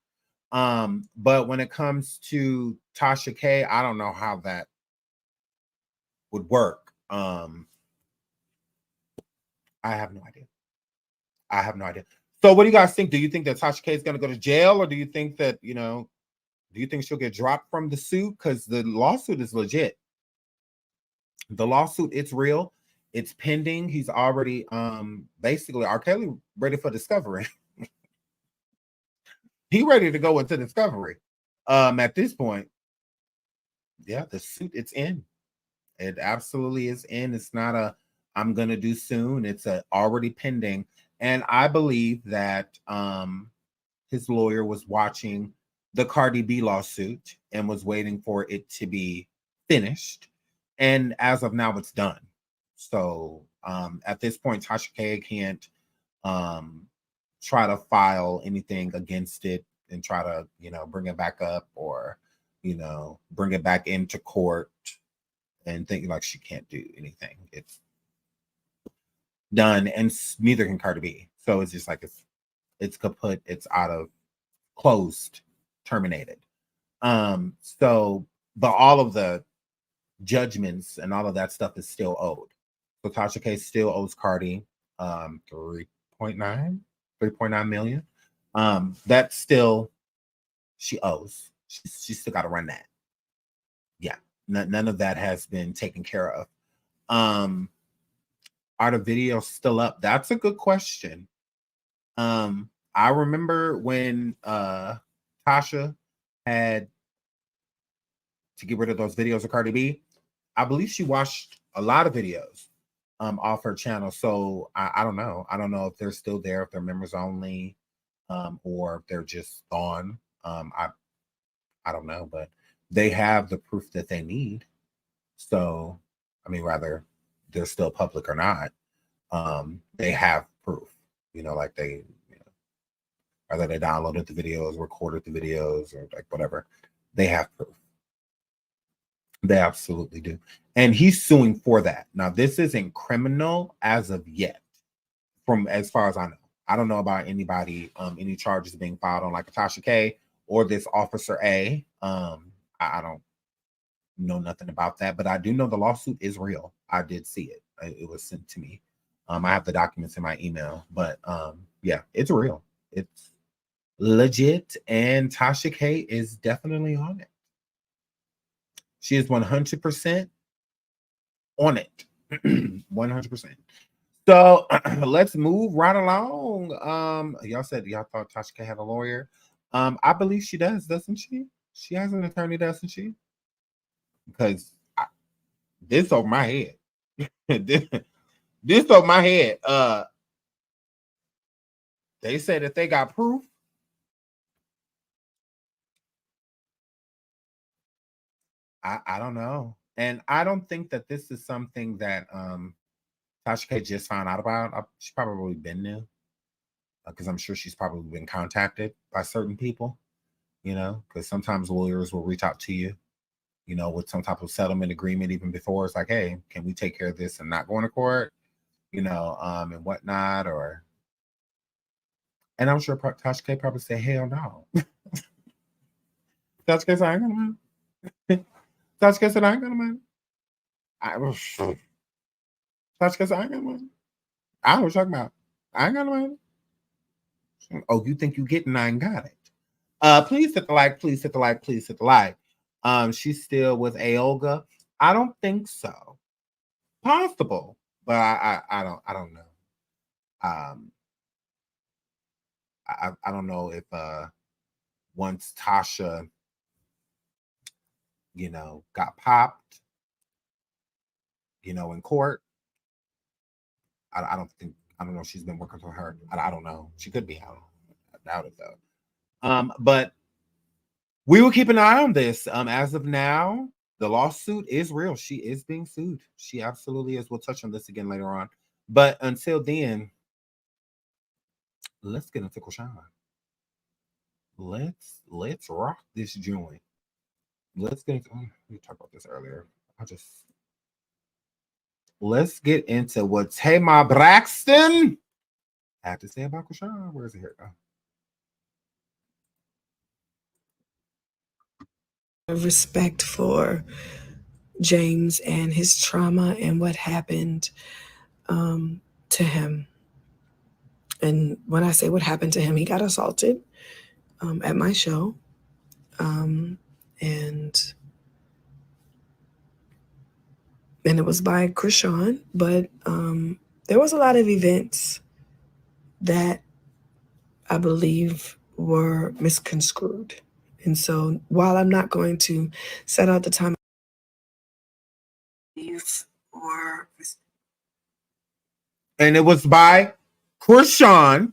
But when it comes to Tasha K, I don't know how that would work. I have no idea. I have no idea. So what do you guys think? Do you think that Tasha K is going to go to jail, or do you think that, you know, do you think she'll get dropped from the suit? Because the lawsuit is legit. The lawsuit, it's real. It's pending. He's already basically R. Kelly ready for discovery. He ready to go into discovery. At this point, yeah, the suit, it's in. It absolutely is in. It's not a I'm gonna do soon. It's a already pending. And I believe that his lawyer was watching the Cardi B lawsuit and was waiting for it to be finished. And as of now, it's done. So at this point, Tasha K can't try to file anything against it and try to, you know, bring it back up or, you know, bring it back into court and think like she can't do anything. It's done, and neither can Cardi B. So it's just like it's kaput. It's out of closed, terminated. So, but all of the judgments and all of that stuff is still owed. So Tasha K still owes Cardi 3.9 million. That's still she owes. She still got to run that. Yeah, none of that has been taken care of. Are the videos still up? That's a good question. I remember when Tasha had to get rid of those videos of Cardi B. I believe she watched a lot of videos off her channel. So I don't know. I don't know if they're still there, if they're members only, or if they're just gone. I don't know, but they have the proof that they need. So, I mean, rather they're still public or not, they have proof, you know, like they, you know, whether they downloaded the videos, recorded the videos, or like whatever, they have proof. They absolutely do. And he's suing for that. Now, this isn't criminal as of yet, from as far as I know. I don't know about anybody, any charges being filed on like Tasha K or this Officer A. I don't know nothing about that, but I do know the lawsuit is real. I did see it. It was sent to me. I have the documents in my email, but yeah, it's real. It's legit, and Tasha K is definitely on it. She is 100% on it. 100%. So let's move right along. Y'all said y'all thought Tasha K had a lawyer. I believe she does, doesn't she? She has an attorney, doesn't she? Because this over my head. this over my head. They say that they got proof. I don't know. And I don't think that this is something that Tasha K just found out about. She's probably been new, because I'm sure she's probably been contacted by certain people, you know, because sometimes lawyers will reach out to you, you know, with some type of settlement agreement even before. It's like, hey, can we take care of this and not go into court, you know, and whatnot, or, and I'm sure Tasha K probably say, hell no. Tasha K said, I ain't gonna mind. Tasha K said, I ain't gonna mind. Tasha K said, I ain't gonna mind. I know what you're talking about. I ain't gonna mind. Oh, you think you getting? I ain't got it. Please hit the like. Please hit the like. Please hit the like. She's still with Aolga. I don't think so. Possible, but I don't know. I don't know if once Tasha, you know, got popped, you know, in court. I don't know if she's been working for her. I don't know. She could be. I doubt it though. But we will keep an eye on this. As of now, the lawsuit is real. She is being sued. She absolutely is. We'll touch on this again later on. But until then, let's get into CHRISEAN. Let's rock this joint. Let's get into, we talked about this earlier. Let's get into what TAMAR BRAXTON had to say about CHRISEAN. Where is it here? Respect for James and his trauma and what happened to him. And when I say what happened to him, he got assaulted at my show. And it was by CHRISEAN, but there was a lot of events that I believe were misconstrued. And so while I'm not going to set out the time, and it was by CHRISEAN.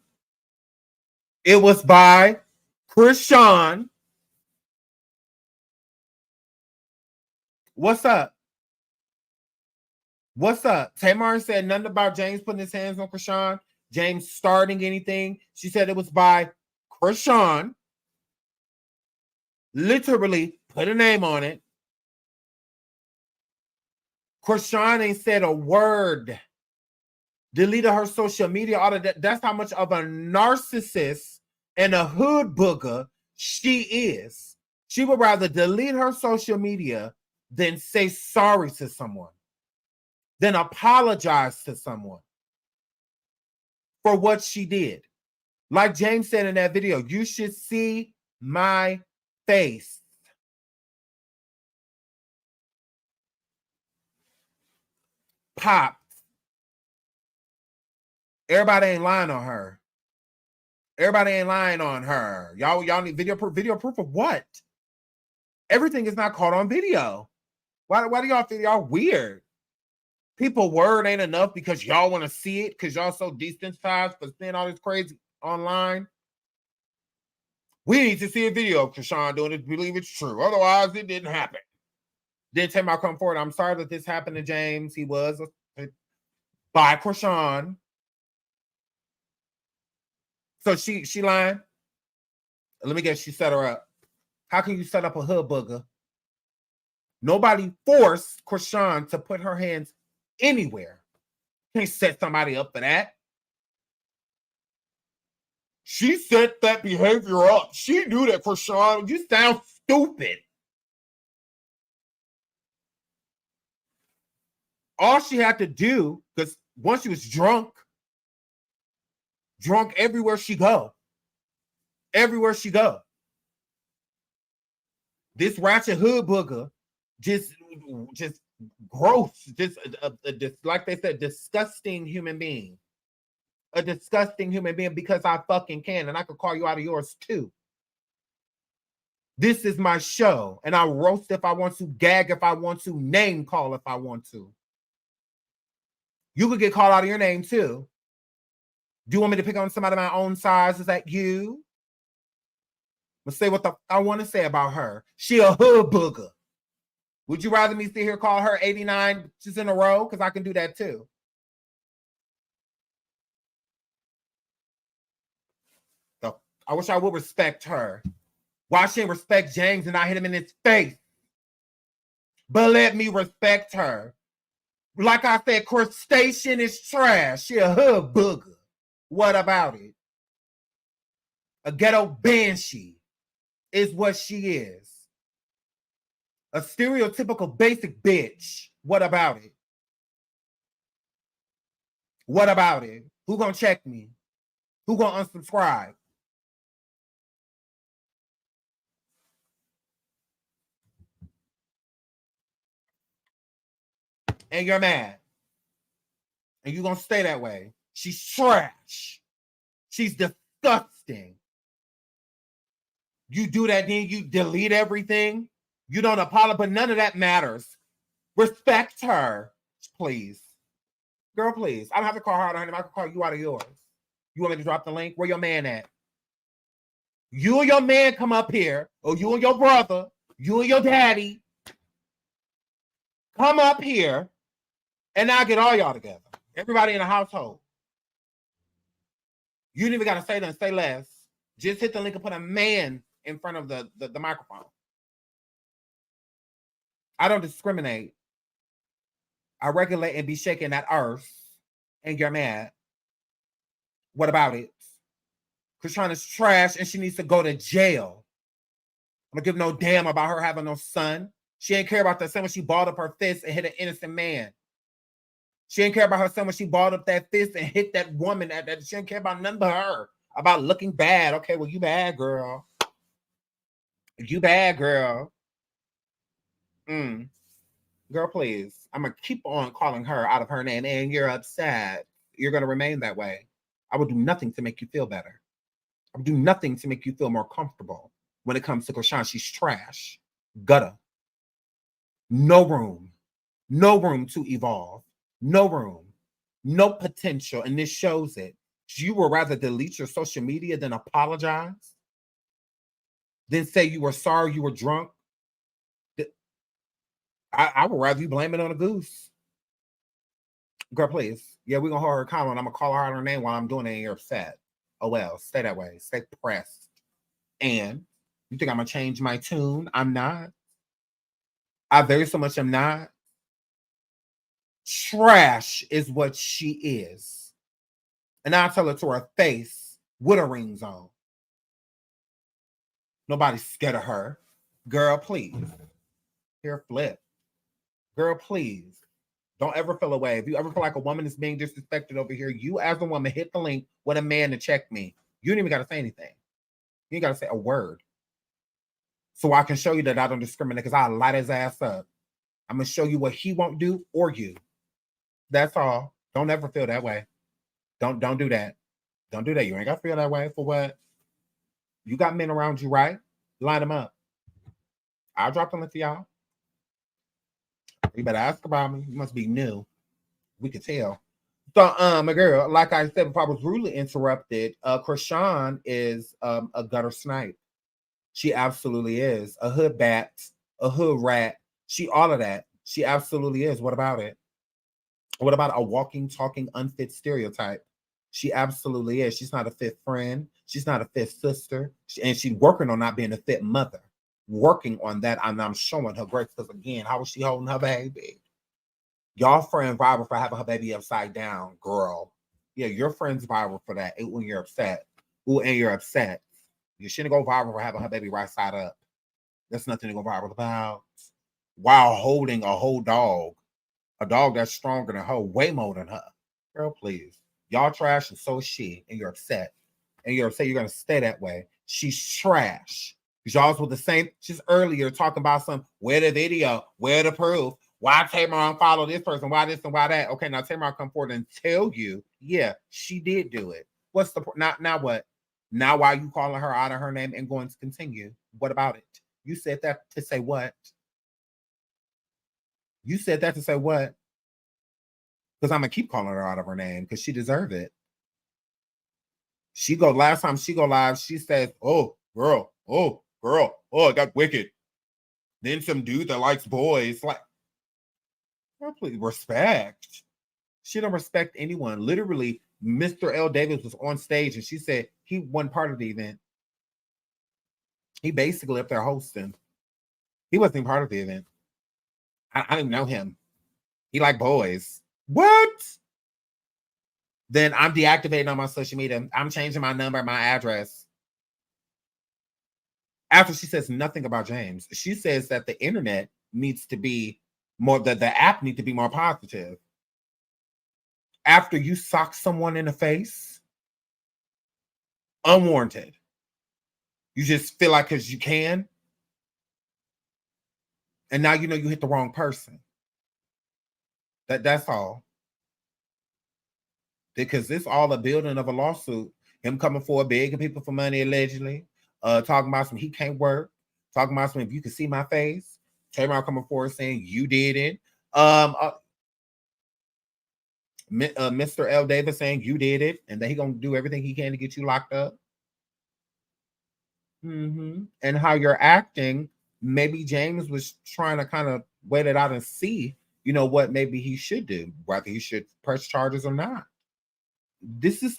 It was by CHRISEAN. What's up? What's up? TAMAR said nothing about James putting his hands on CHRISEAN, James starting anything. She said it was by CHRISEAN. Literally put a name on it. CHRISEAN ain't said a word. Deleted her social media. All of that. That's how much of a narcissist and a hood booger she is. She would rather delete her social media than say sorry to someone, than apologize to someone for what she did. Like James said in that video, you should see my face. Popped. Everybody ain't lying on her. Everybody ain't lying on her. Y'all need video proof of what? Everything is not caught on video. Why do y'all think y'all weird? People word ain't enough because y'all want to see it because y'all so desensitized for seeing all this crazy online. We need to see a video of CHRISEAN doing it to believe it's true. Otherwise, it didn't happen. Then TAMAR come forward. I'm sorry that this happened to James. He was by CHRISEAN. So she lying. Let me guess, she set her up. How can you set up a hood booger? Nobody forced CHRISEAN to put her hands anywhere. Can't set somebody up for that. She set that behavior up. She knew that CHRISEAN. You sound stupid. All she had to do, because once she was drunk everywhere she go. Everywhere she go. This ratchet hood booger just gross, just like they said, disgusting human being. A disgusting human being because I fucking can, and I could call you out of yours too. This is my show, and I'll roast if I want to, gag if I want to, name call if I want to. You could get called out of your name too. Do you want me to pick on somebody my own size? Is that you? Let's say what I want to say about her. She a hood booger. Would you rather me sit here call her 89 just in a row? Because I can do that too. So I wish I would respect her. Why she didn't respect James and I hit him in his face? But let me respect her. Like I said, crustacean is trash. She a hood booger. What about it? A ghetto banshee is what she is. A stereotypical basic bitch. What about it? What about it? Who gonna check me? Who gonna unsubscribe? And you're mad. And you're gonna stay that way. She's trash. She's disgusting. You do that, then you delete everything. You don't apologize, but none of that matters. Respect her, please. Girl, please. I don't have to call her out on him. I can call you out of yours. You want me to drop the link? Where your man at? You and your man come up here, or you and your brother, you and your daddy, come up here, and I'll get all y'all together. Everybody in the household. You don't even got to say nothing, say less. Just hit the link and put a man in front of the microphone. I don't discriminate. I regulate and be shaking that earth, and you're mad. What about it? Krishana's trash, and she needs to go to jail. I don't give no damn about her having no son. She ain't care about that son when she balled up her fist and hit an innocent man. She ain't care about her son when she balled up that fist and hit that woman. She ain't care about nothing but her. About looking bad. Okay, well, you bad, girl. You bad, girl. Girl, please. I'm going to keep on calling her out of her name, and you're upset. You're going to remain that way. I will do nothing to make you feel better. I will do nothing to make you feel more comfortable when it comes to Krishan. She's trash. Gutter. No room. No room to evolve. No room. No potential. And this shows it. You would rather delete your social media than apologize? Then say you were sorry you were drunk? I would rather you blame it on a goose. Girl, please. Yeah, we're going to hold her accountable, and I'm going to call her out her name while I'm doing it, and you're upset. Oh, well, stay that way. Stay pressed. And you think I'm going to change my tune? I'm not. I very so much am not. Trash is what she is. And I'll tell her to her face with her rings on. Nobody's scared of her. Girl, please. Here, flip. Girl, please. Don't ever feel away. If you ever feel like a woman is being disrespected over here, you as a woman hit the link with a man to check me. You ain't even got to say anything. You ain't got to say a word. So I can show you that I don't discriminate, because I'll light his ass up. I'm going to show you what he won't do or you. That's all. Don't ever feel that way. Don't do that. Don't do that. You ain't got to feel that way. For what? You got men around you, right? Line them up. I'll drop the link for y'all. You better ask about me. You must be new. We could tell. So, my girl, like I said before I was rudely interrupted, Krishan is a gutter snipe. She absolutely is. A hood bat, a hood rat. She all of that. She absolutely is. What about it? What about a walking, talking, unfit stereotype? She absolutely is. She's not a fit friend. She's not a fit sister. And she's working on not being a fit mother. Working on that, and I'm showing her grace, because again, how was she holding her baby? Y'all friend viral for having her baby upside down, girl. Yeah, your friend's viral for that when you're upset. Ooh, and you're upset. You shouldn't go viral for having her baby right side up. That's nothing to go viral about. While holding a whole dog, a dog that's stronger than her, way more than her. Girl, please. Y'all trash, and so is she, and you're upset. And you're upset you're going to stay that way. She's trash. Y'all was the same. Just earlier talking about where the video, where the proof, why Tamar unfollow this person, why this and why that. Okay, now Tamar come forward and tell you, yeah, she did do it. What's the now what? Now why are you calling her out of her name and going to continue? What about it? You said that to say what? You said that to say what? Because I'm gonna keep calling her out of her name because she deserved it. Last time she go live, she says, oh girl, oh it got wicked. Then some dude that likes boys, like, oh, please respect. She don't respect anyone. Literally, Mr. L. Davis was on stage and she said he wasn't part of the event. He basically up there hosting. He wasn't even part of the event. I didn't know him. He liked boys. What? Then I'm deactivating on my social media. I'm changing my number, my address. After she says nothing about James, she says that the internet needs to be more, that the app needs to be more positive. After you sock someone in the face, unwarranted, you just feel like because you can, and now you know you hit the wrong person. That's all. Because it's all a building of a lawsuit. Him coming for begging people for money allegedly. Talking about some he can't work. Talking about some if you can see my face. Tamar coming forward saying you did it. Mr. L. Davis saying you did it, and that he gonna do everything he can to get you locked up. And how you're acting, maybe James was trying to kind of wait it out and see, you know, what maybe he should do, whether he should press charges or not. This is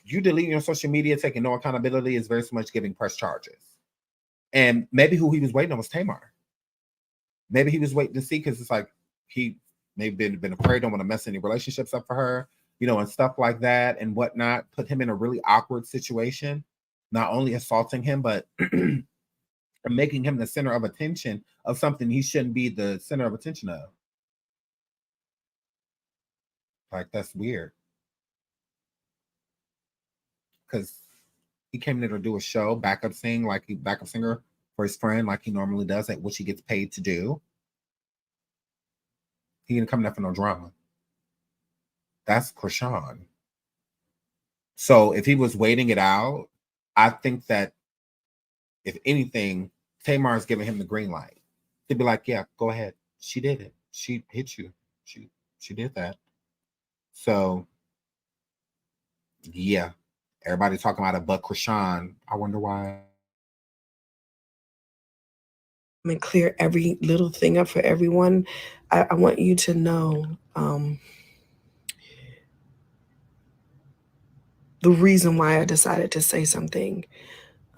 you deleting your social media, taking no accountability is very much giving press charges. And maybe who he was waiting on was Tamar. Maybe he was waiting to see because it's like he maybe been afraid, don't want to mess any relationships up for her, you know, and stuff like that and whatnot. Put him in a really awkward situation, not only assaulting him, but making him the center of attention of something he shouldn't be the center of attention of. Like, that's weird. Because he came in to do a show, backup singer for his friend, like he normally does, at which he gets paid to do. He didn't come there for no drama. That's CHRISEAN. So if he was waiting it out, I think that if anything, Tamar is giving him the green light. They'd be like, yeah, go ahead. She did it. She hit you. She did that. So yeah. Everybody talking about it but CHRISEAN. I wonder why. And clear every little thing up for everyone. I want you to know the reason why I decided to say something.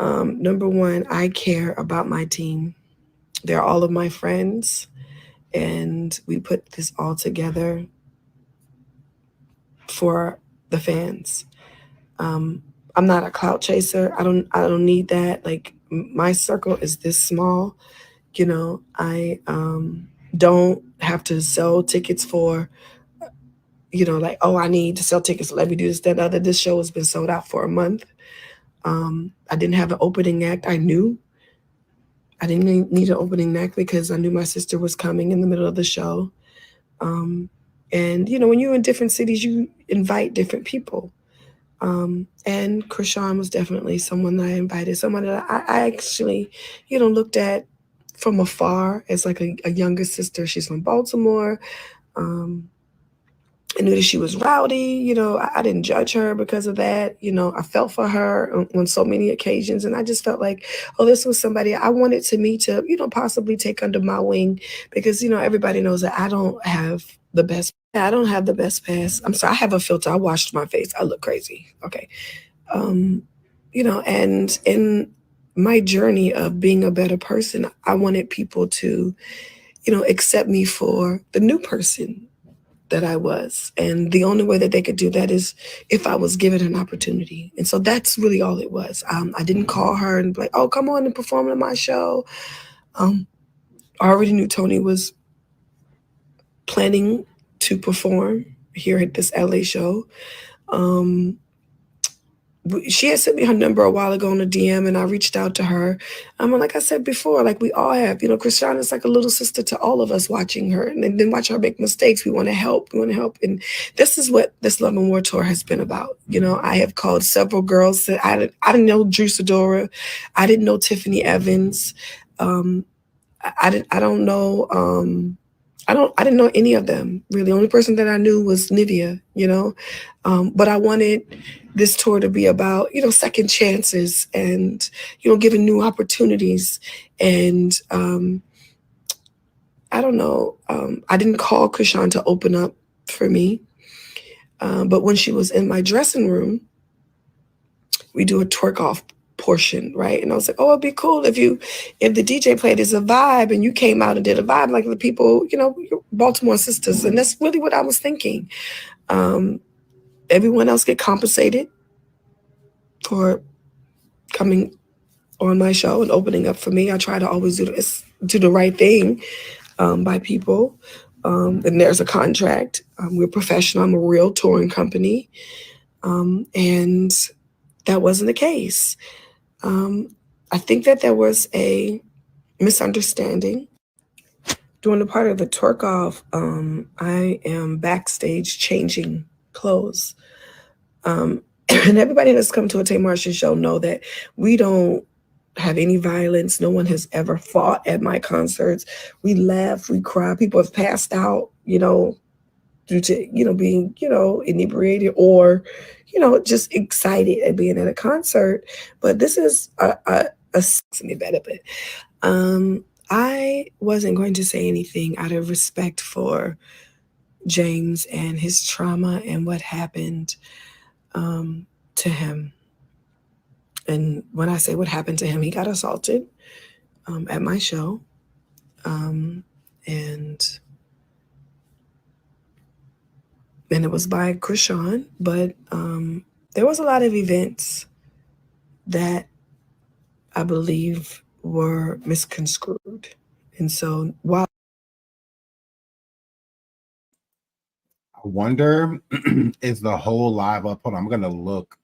Number one, I care about my team. They're all of my friends, and we put this all together for the fans. I'm not a clout chaser. I don't need that. Like, my circle is this small. You know, I don't have to sell tickets for, you know, like, oh, I need to sell tickets. Let me do this, that, other. This show has been sold out for a month. I didn't have an opening act. I knew I didn't need an opening act because I knew my sister was coming in the middle of the show. And, you know, when you're in different cities, you invite different people. And CHRISEAN was definitely someone that I invited, someone that I actually, you know, looked at from afar as like a younger sister. She's from Baltimore. I knew that she was rowdy. You know, I didn't judge her because of that. You know, I felt for her on so many occasions. And I just felt like, oh, this was somebody I wanted to meet, to, you know, possibly take under my wing, because, you know, everybody knows that I don't have the best. I don't have the best pass. I'm sorry. I have a filter. I washed my face. I look crazy. Okay. You know, and in my journey of being a better person, I wanted people to, you know, accept me for the new person that I was. And the only way that they could do that is if I was given an opportunity. And so that's really all it was. I didn't call her and be like, oh, come on and perform in my show. I already knew Tony was planning to perform here at this LA show. She had sent me her number a while ago on a DM, and I reached out to her. Like I said before, like we all have, you know, CHRISEAN is like a little sister to all of us, watching her and then watch her make mistakes. We want to help. And this is what this Love and War tour has been about. You know, I have called several girls that I didn't know Drew Sidora. I didn't know Tiffany Evans. I didn't know any of them, really. The only person that I knew was Nivea, you know. But I wanted this tour to be about, you know, second chances and, you know, giving new opportunities. And I don't know. I didn't call CHRISEAN to open up for me. But when she was in my dressing room, we do a twerk off portion, right? And I was like, oh, it'd be cool if the DJ played as a vibe and you came out and did a vibe like the people, you know, Baltimore sisters. And that's really what I was thinking. Everyone else get compensated for coming on my show and opening up for me. I try to always do the right thing by people. And there's a contract. We're professional. I'm a real touring company. And that wasn't the case. I think that there was a misunderstanding. During the part of the twerk off, I am backstage changing clothes. And everybody that's come to a TAMAR show know that we don't have any violence. No one has ever fought at my concerts. We laugh, we cry. People have passed out, due to, being, inebriated or, just excited at being at a concert. But this is a me better, but I wasn't going to say anything out of respect for James and his trauma and what happened to him. And when I say what happened to him, he got assaulted at my show. And it was by CHRISEAN, but there was a lot of events that I believe were misconstrued. And so while I wonder, is the whole live up? Hold on, I'm gonna look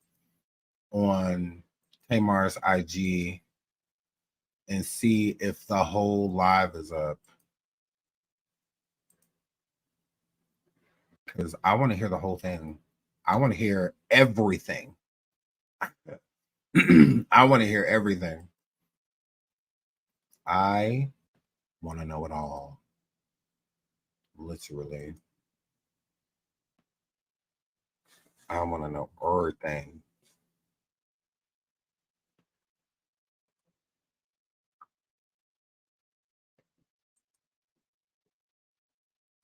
on Tamar's IG and see if the whole live is up, because I want to hear the whole thing. I want to hear everything. I want to hear everything. I want to know it all. Literally. I want to know everything.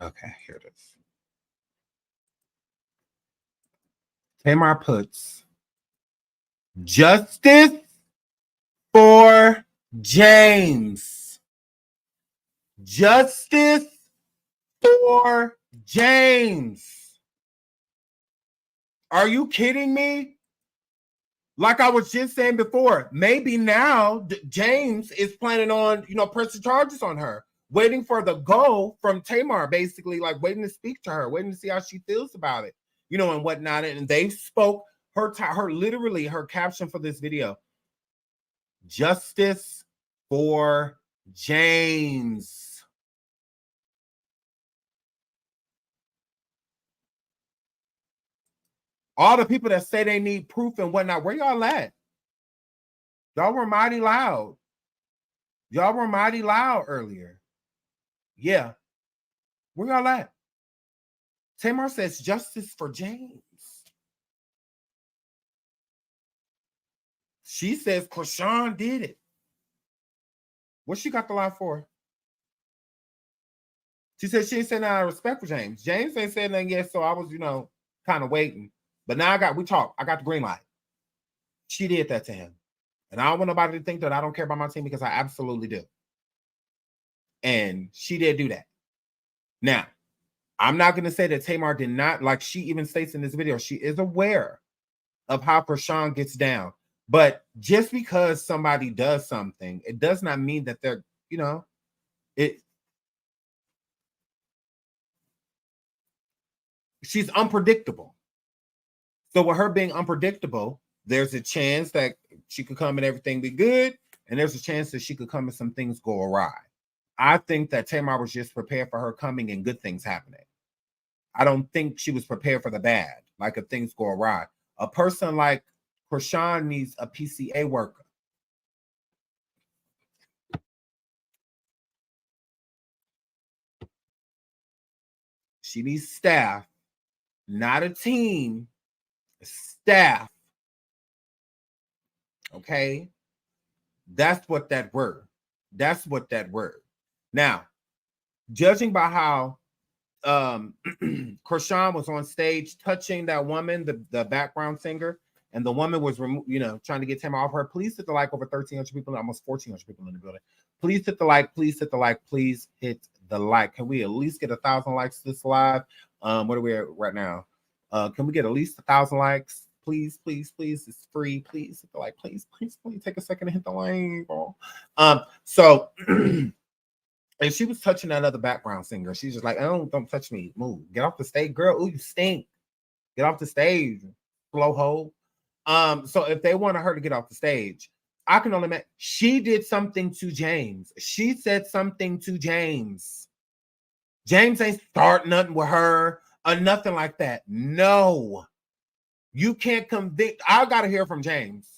Okay, here it is. Tamar puts justice for James. Justice for James. Are you kidding me? Like I was just saying before, maybe now James is planning on, pressing charges on her, waiting for the go from Tamar, basically, like waiting to speak to her, waiting to see how she feels about it, and whatnot. And they spoke her literally her caption for this video: justice for James. All the people that say they need proof and whatnot, where y'all at? Y'all were mighty loud. Y'all were mighty loud earlier. Yeah. Where y'all at? Tamar says justice for James. She says CHRISEAN did it. What she got the lie for? She said she ain't saying out of respect for James. James ain't saying nothing yet, so I was, kind of waiting. But now I got the green light. She did that to him. And I don't want nobody to think that I don't care about my team, because I absolutely do. And she did do that. Now, I'm not going to say that Tamar did not, like she even states in this video, she is aware of how CHRISEAN gets down. But just because somebody does something, it does not mean that they're, she's unpredictable. So with her being unpredictable, there's a chance that she could come and everything be good, and there's a chance that she could come and some things go awry. I think that Tamar was just prepared for her coming and good things happening. I don't think she was prepared for the bad, like if things go awry. A person like CHRISEAN needs a PCA worker. She needs staff, not a team, staff. Okay? That's what that word. Now, judging by how CHRISEAN was on stage touching that woman, the background singer, and the woman was trying to get Tamar off her. Please hit the like. Over 1,300 people, almost 1,400 people in the building. Please hit the like. Please hit the like. Please hit the like. Can we at least get 1,000 likes this live? What are we at right now? Can we get at least 1,000 likes? Please, please, please. It's free. Please hit the like. Please, please, please take a second to hit the like. So and she was touching that other background singer. She's just like, oh, don't touch me. Move. Get off the stage, girl. Ooh, you stink. Get off the stage. Blowhole. So if they wanted her to get off the stage, I can only imagine she did something to James. She said something to James. James ain't starting nothing with her or nothing like that. No. You can't convict. I got to hear from James.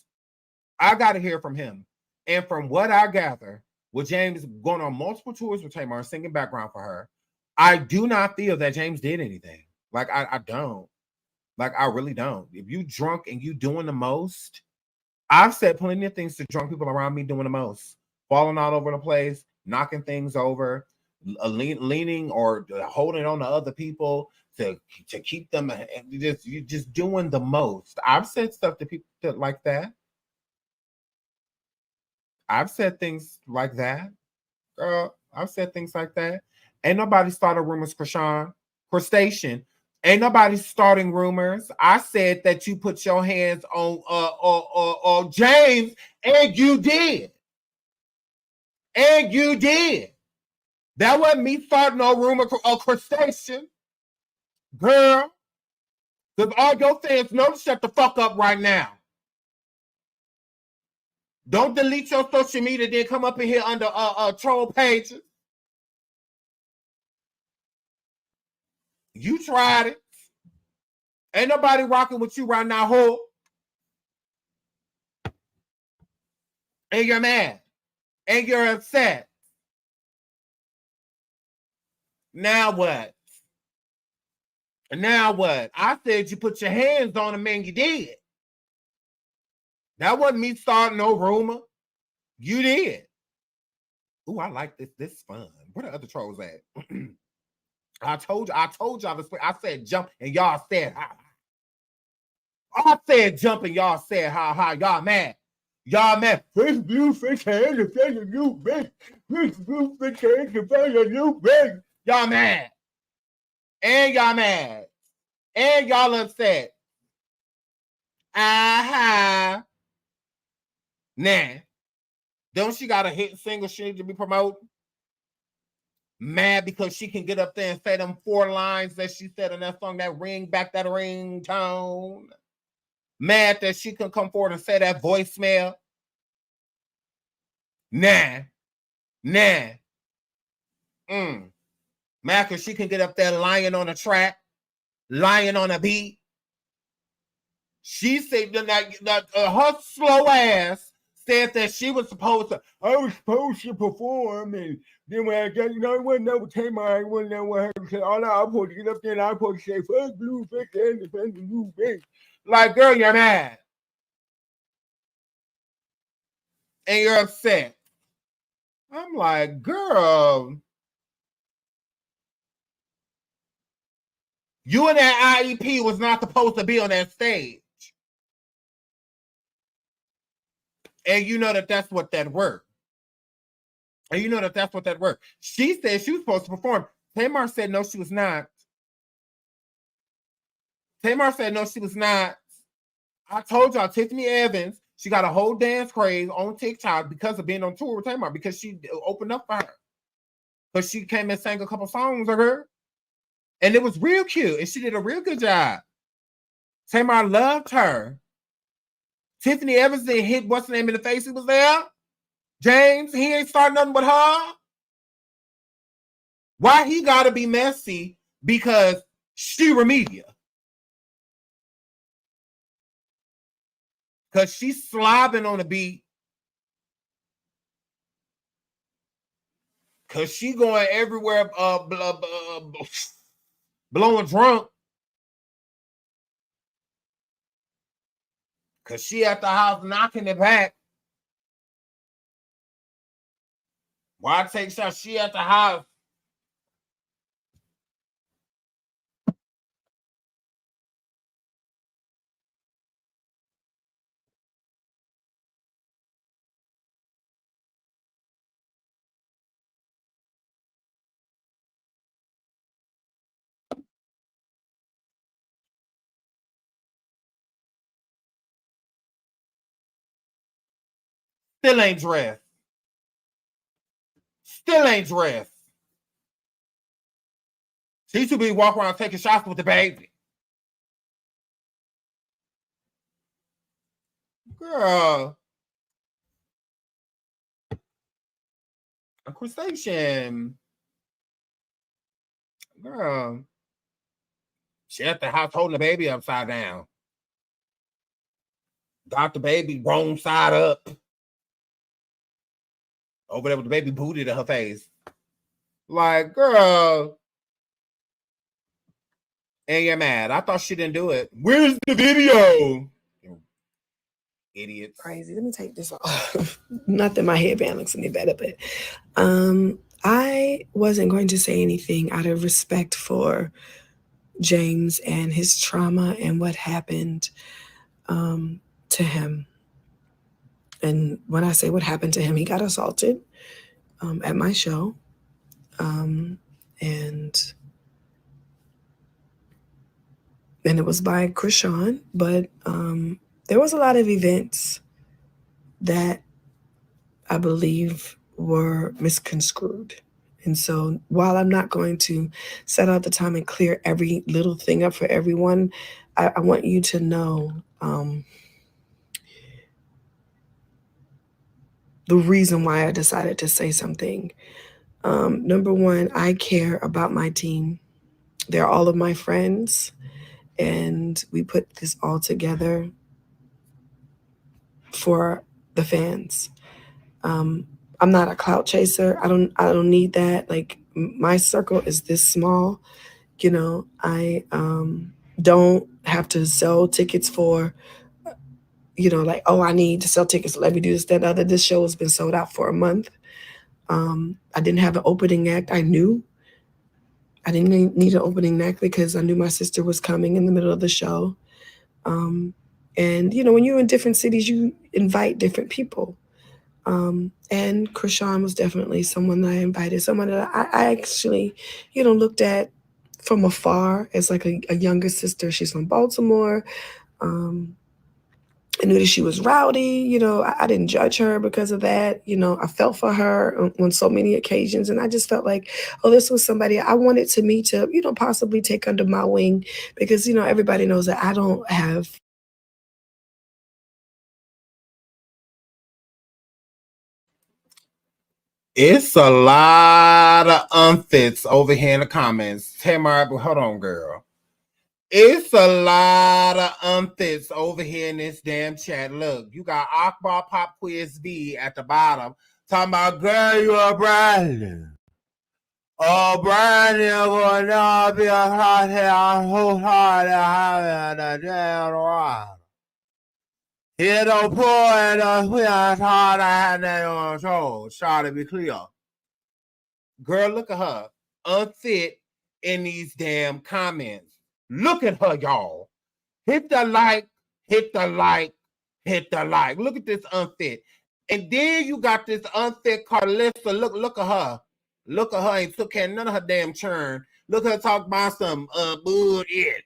I got to hear from him. And from what I gather, with James going on multiple tours with Tamar, singing background for her, I do not feel that James did anything. Like, I don't. Like, I really don't. If you drunk and you doing the most, I've said plenty of things to drunk people around me doing the most. Falling all over the place, knocking things over, leaning or holding on to other people to keep them. You're just doing the most. I've said stuff to people like that. I've said things like that. Girl, I've said things like that. Ain't nobody started rumors, Crustacean. Ain't nobody starting rumors. I said that you put your hands on James, and you did. And you did. That wasn't me starting no rumor of Crustacean. Girl. Because all your fans know to shut the fuck up right now. Don't delete your social media, then come up in here under troll pages. You tried it. Ain't nobody rocking with you right now, ho. And you're mad. And you're upset. Now what? Now what? I said you put your hands on him and you did. That wasn't me starting no rumor. You did. Ooh, I like this. This is fun. Where the other trolls at? I told y'all this. I said jump and y'all said ha. I said jump and y'all said ha. Y'all mad. Y'all mad. Fish blue fish hand to find a new fish. Fish blue fish hand to find a new fish. Y'all mad. And y'all mad. And y'all upset. Nah. Don't she got a hit single she need to be promoting? Mad because she can get up there and say them 4 lines that she said in that song, that ring back that ringtone. Mad that she can come forward and say that voicemail. Nah. Mad because she can get up there lying on a track, lying on a beat. She said that her slow ass said that she was supposed to, I was supposed to perform, and then when I got, I wasn't there with Tamar, I wasn't there with her, because all I was supposed to get up there and I was supposed to say, fuck blue fish and defend the new fish. Like, girl, you're mad. And you're upset. I'm like, girl, you and that IEP was not supposed to be on that stage. And you know that that's what that worked. She said she was supposed to perform. Tamar said no, she was not. I told y'all, Tiffany Evans, she got a whole dance craze on TikTok because of being on tour with Tamar, because she opened up for her. Because she came and sang a couple songs of her. And it was real cute. And she did a real good job. Tamar loved her. Tiffany Evans didn't hit what's the name in the face. He was there. James, he ain't starting nothing with her. Why he gotta be messy? Because she Remedia. Because she's slobbing on the beat. Because she going everywhere blowing drunk. Because she at the house knocking it back. Why take shots? She at the house. Still ain't dressed. She should be walking around taking shots with the baby. Girl. A crustacean. Girl. She at the house holding the baby upside down. got the baby wrong side up. Over there with the baby booted in her face. Like, girl. And you're mad. I thought she didn't do it. Where's the video? Idiots. Crazy. Let me take this off. Not that my headband looks any better, but I wasn't going to say anything out of respect for James and his trauma and what happened to him. And when I say what happened to him, he got assaulted at my show. And it was by CHRISEAN, but there was a lot of events that I believe were misconstrued. And so while I'm not going to set out the time and clear every little thing up for everyone, I want you to know the reason why I decided to say something. Number one, I care about my team. They're all of my friends, and we put this all together for the fans. I'm not a clout chaser. I don't need that. Like, my circle is this small. You know, I don't have to sell tickets for, you know, like, oh, I need to sell tickets. Let me do this, that, other. This show has been sold out for a month. I didn't have an opening act. I knew I didn't need an opening act because I knew my sister was coming in the middle of the show. And, you know, when you're in different cities, you invite different people. And CHRISEAN was definitely someone that I invited, someone that I actually, you know, looked at from afar as like a younger sister. She's from Baltimore. I knew that she was rowdy. You know, I didn't judge her because of that. You know, I felt for her on so many occasions. And I just felt like, oh, this was somebody I wanted to meet, to, you know, possibly take under my wing, because, you know, everybody knows that I don't have. It's a lot of unfits over here in the comments. Tamar, hold on, girl. It's a lot of unfits over here in this damn chat. Look, you got Akbar Pop Quiz V at the bottom talking about, girl, you a brand. Oh, brand new will not be a hot hair, whole hard and a damn right. Here don't pour and we are hard and on show. Try to be clear. Girl, look at her. Unfit in these damn comments. Look at her, y'all. Hit the like, hit the like, hit the like. Look at this unfit. And then you got this unfit Carlissa. Look at her. Look at her. Ain't took care of none of her damn churn. Look at her talk about some bullshit.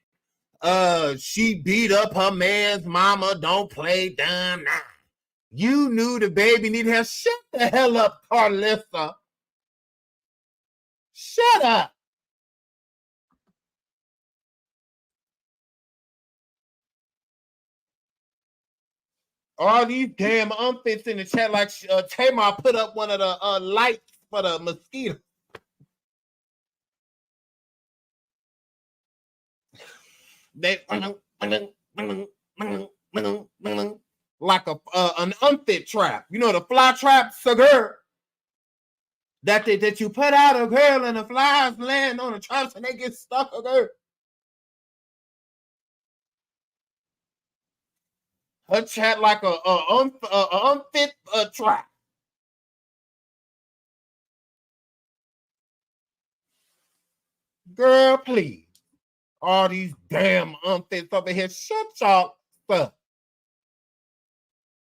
She beat up her man's mama. Don't play dumb now. You knew the baby needed help. Shut the hell up, Carlissa. Shut up. All these damn unfits in the chat, like Tamar put up one of the lights for the mosquito. They like an unfit trap. You know the fly traps, a girl that you put out a girl and the flies land on the traps and they get stuck, a girl. Her chat like a unfit trap. Girl, please. All these damn unfits over here. Shut y'all stuff.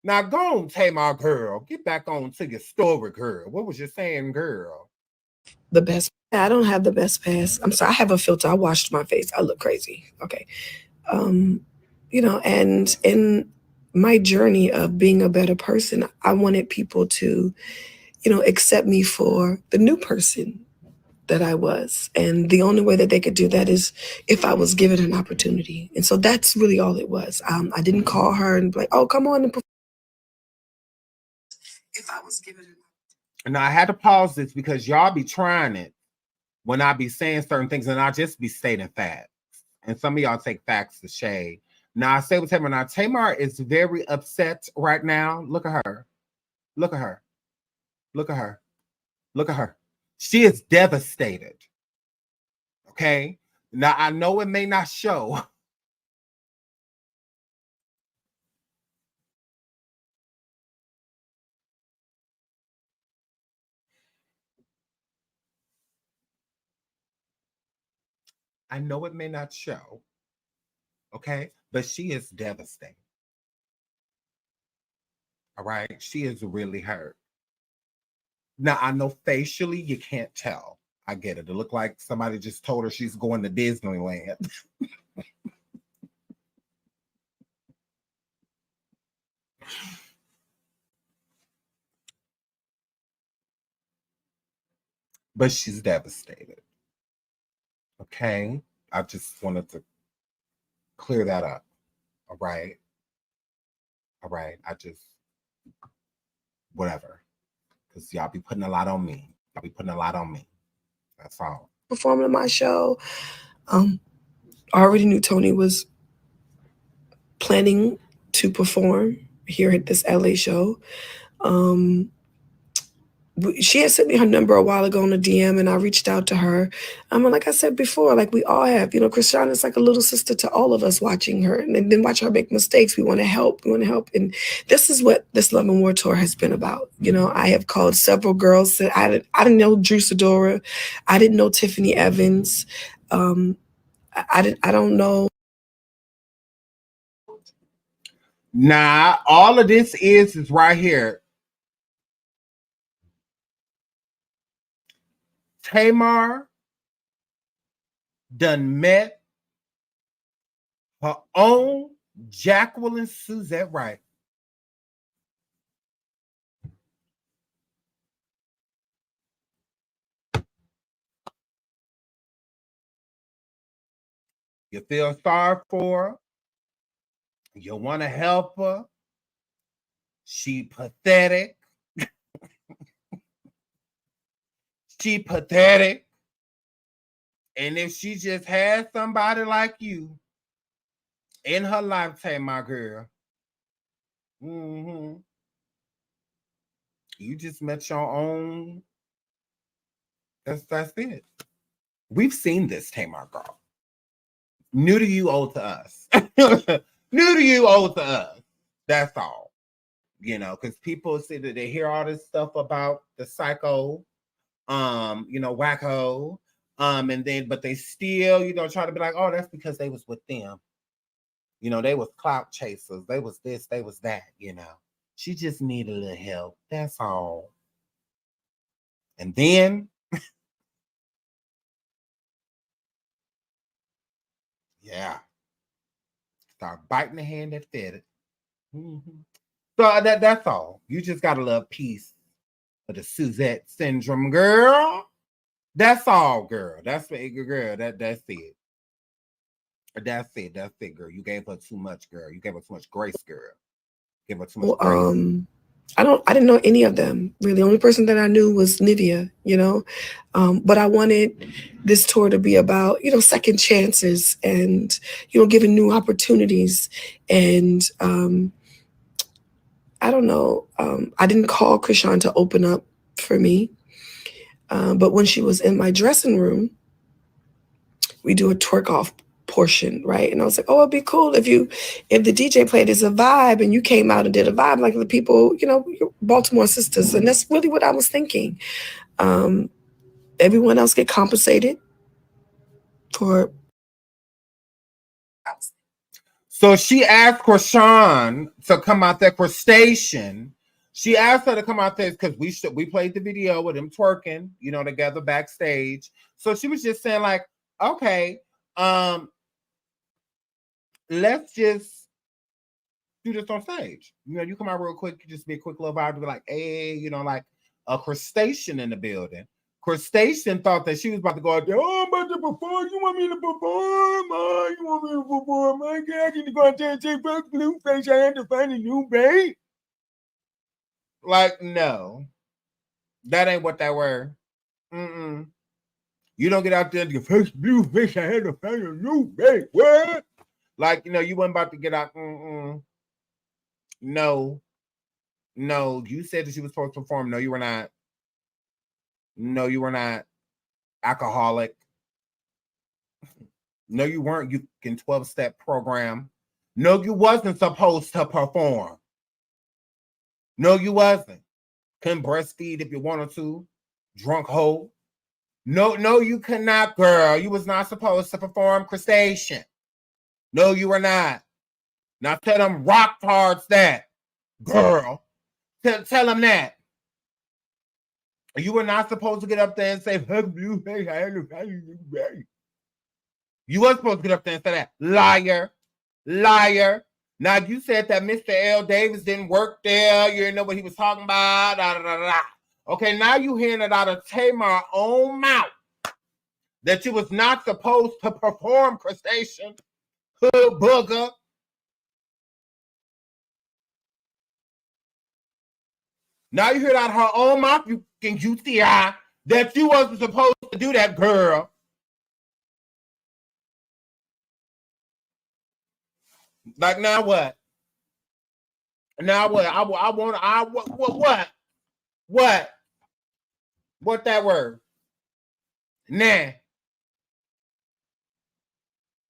Now go on, Tamar, girl. Get back on to your story, girl. What was you saying, girl? The best. I don't have the best pass. I'm sorry. I have a filter. I washed my face. I look crazy. Okay. You know, and in my journey of being a better person, I wanted people to, you know, accept me for the new person that I was. And the only way that they could do that is if I was given an opportunity. And so that's really all it was. I didn't call her and be like, oh, come on and perform. If I was given an. Now I had to pause this because y'all be trying it when I be saying certain things and I just be stating facts. And some of y'all take facts to shade. Now I say with Tamar. Now Tamar is very upset right now. Look at her. Look at her. Look at her. Look at her. She is devastated. Okay. Now I know it may not show. I know it may not show. Okay. But she is devastated. All right. She is really hurt. Now I know facially you can't tell. I get it. It looked like somebody just told her she's going to Disneyland. But she's devastated. Okay. I just wanted to clear that up. All right. All right. I just, whatever. Because y'all be putting a lot on me. Y'all be putting a lot on me. That's all. Performing in my show. I already knew Tony was planning to perform here at this LA show. She had sent me her number a while ago on a DM, and I reached out to her. Like I said before, like we all have, CHRISEAN is like a little sister to all of us, watching her and then watch her make mistakes. We want to help. We want to help. And this is what this Love and War tour has been about. I have called several girls that I didn't know Drew Sidora. I didn't know Tiffany Evans. I don't know. Nah, all of this is right here. Tamar done met her own Jacqueline Suzette Wright. You feel sorry for her. You want to help her. She pathetic. She pathetic. And if she just had somebody like you in her lifetime, my girl, you just met your own. That's it. We've seen this, Tamar girl. New to you, old to us. New to you, old to us. That's all. Because people say that they hear all this stuff about the psycho, wacko, but they still, try to be like, oh, that's because they was with them. They was clout chasers. They was this, they was that, She just needed a little help. That's all. And then, yeah, start biting the hand that fed it. So that's all. You just got a little piece of the Suzette syndrome, girl. That's all, girl. That's what, girl. That's it. That's it, girl. You gave her too much, girl. You gave her too much grace, girl. Give her too much grace. I didn't know any of them, really. The only person that I knew was Nivea, but I wanted this tour to be about, second chances and, giving new opportunities. And I don't know. I didn't call CHRISEAN to open up for me. But when she was in my dressing room, we do a twerk off portion, right? And I was like, oh, it'd be cool if the DJ played as a vibe and you came out and did a vibe like the people, Baltimore sisters. And that's really what I was thinking. Everyone else get compensated for. So she asked CHRISEAN to come out there for station. She asked her to come out there because we played the video with them twerking, together backstage. So she was just saying like, okay, let's just do this on stage. You come out real quick, just be a quick little vibe to be like, hey, like a crustacean in the building. Crustacean thought that she was about to go out there. Oh, I'm about to perform. You want me to perform? Oh, you want me to perform? My God, I need to go out there and take back blue face. I had to find a new bait. Like, no. That ain't what that were. You don't get out there and get first blue fish. I had to find a new bait. What? Like, you weren't about to get out. No, you said that you were supposed to perform. No, you were not. No, you were not. Alcoholic. No, you weren't. You can 12-step program. No, you wasn't supposed to perform. No, you wasn't. Couldn't breastfeed if you wanted to. Drunk hoe. No, you could not, girl. You was not supposed to perform crustacean. No, you were not. Now tell them rock tards that, girl. Tell them that. You were not supposed to get up there and say, you were supposed to get up there and say that. Liar. Liar. Now, you said that Mr. L. Davis didn't work there. You didn't know what he was talking about. Da, da, da, da. Okay, now you hearing it out of Tamar's own mouth that you was not supposed to perform crustacean, hood booger. Now you hear it out of her own mouth, you can UTI, that you wasn't supposed to do that, girl. Like, now what? Now what? What? What that word? Nah.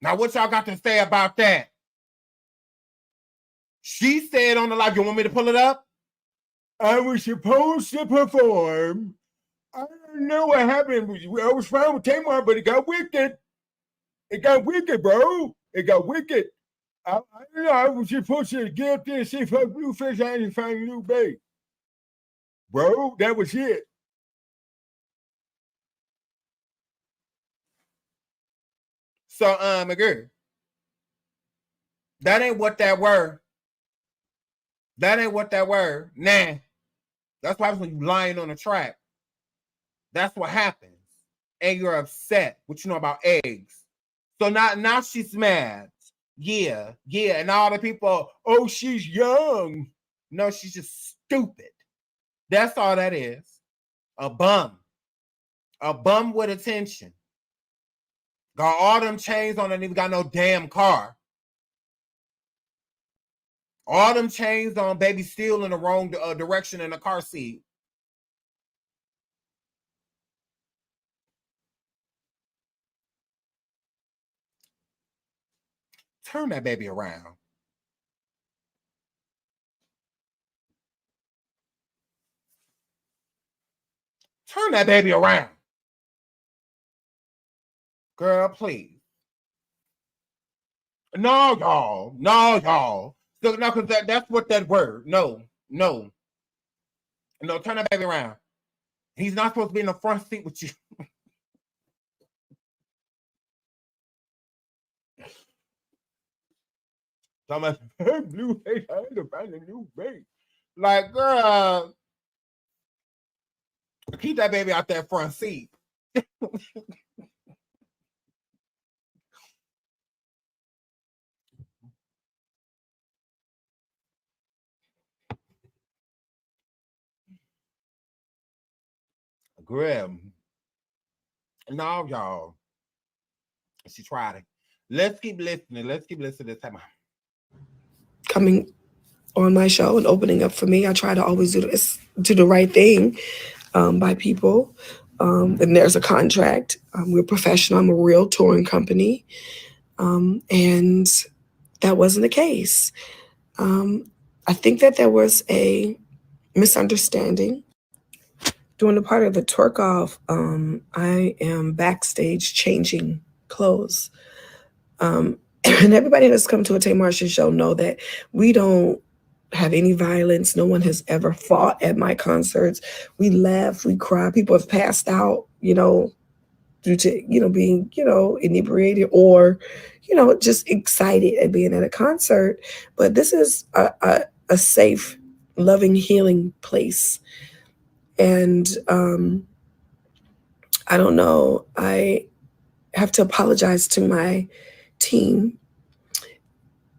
Now what y'all got to say about that? She said on the live, you want me to pull it up? I was supposed to perform. I don't know what happened. I was fine with Tamar, but it got wicked. It got wicked, bro. It got wicked. I was supposed to get up there and see if I bluefish I didn't find a new bait. Bro, that was it. So, my girl, that ain't what that word. That ain't what that word. Nah. That's what happens when you lying on the track. That's what happens. And you're upset. What you know about eggs. So now she's mad. Yeah. And all the people, oh, she's young. No, she's just stupid. That's all that is. A bum. A bum with attention. Got all them chains on and even got no damn car. All them chains on, baby still in the wrong direction in the car seat. Turn that baby around. Turn that baby around. Girl, please. No, y'all. So, no, because that's what that word. No, turn that baby around. He's not supposed to be in the front seat with you. So I'm like, blue face, I had to find a new bait. Like, girl, keep that baby out that front seat. Grim. No, y'all. She tried it. Let's keep listening. This time. Coming on my show and opening up for me, I try to always do the right thing by people. And there's a contract. We're professional. I'm a real touring company. And that wasn't the case. I think that there was a misunderstanding. During the part of the twerk off, I am backstage changing clothes. And everybody that's come to a Tamar show know that we don't have any violence. No one has ever fought at my concerts. We laugh, we cry. People have passed out, due to, being, inebriated or, just excited at being at a concert. But this is a safe, loving, healing place. And I don't know, I have to apologize to my team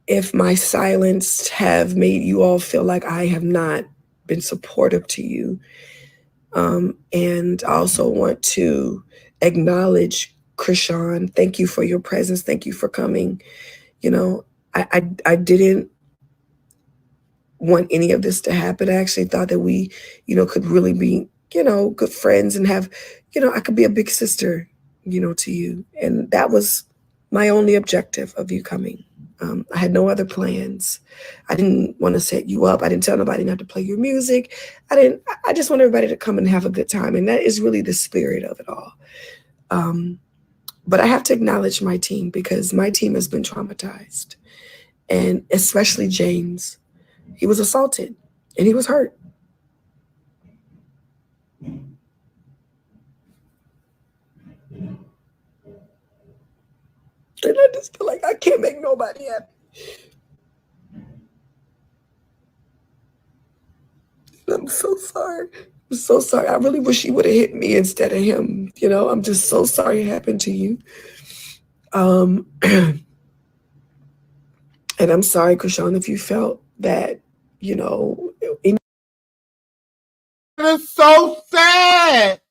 if my silence have made you all feel like I have not been supportive to you. And I also want to acknowledge CHRISEAN. Thank you for your presence. Thank you for coming. You know, I didn't want any of this to happen. I actually thought that we, could really be, good friends and have, I could be a big sister, to you. And that was my only objective of you coming. I had no other plans. I didn't want to set you up. I didn't tell nobody not to play your music. I just want everybody to come and have a good time. And that is really the spirit of it all. But I have to acknowledge my team because my team has been traumatized. And especially James. He was assaulted and he was hurt. And I just feel like I can't make nobody happy. And I'm so sorry. I'm so sorry. I really wish he would have hit me instead of him. I'm just so sorry it happened to you. And I'm sorry, CHRISEAN, if you felt that, It's so sad.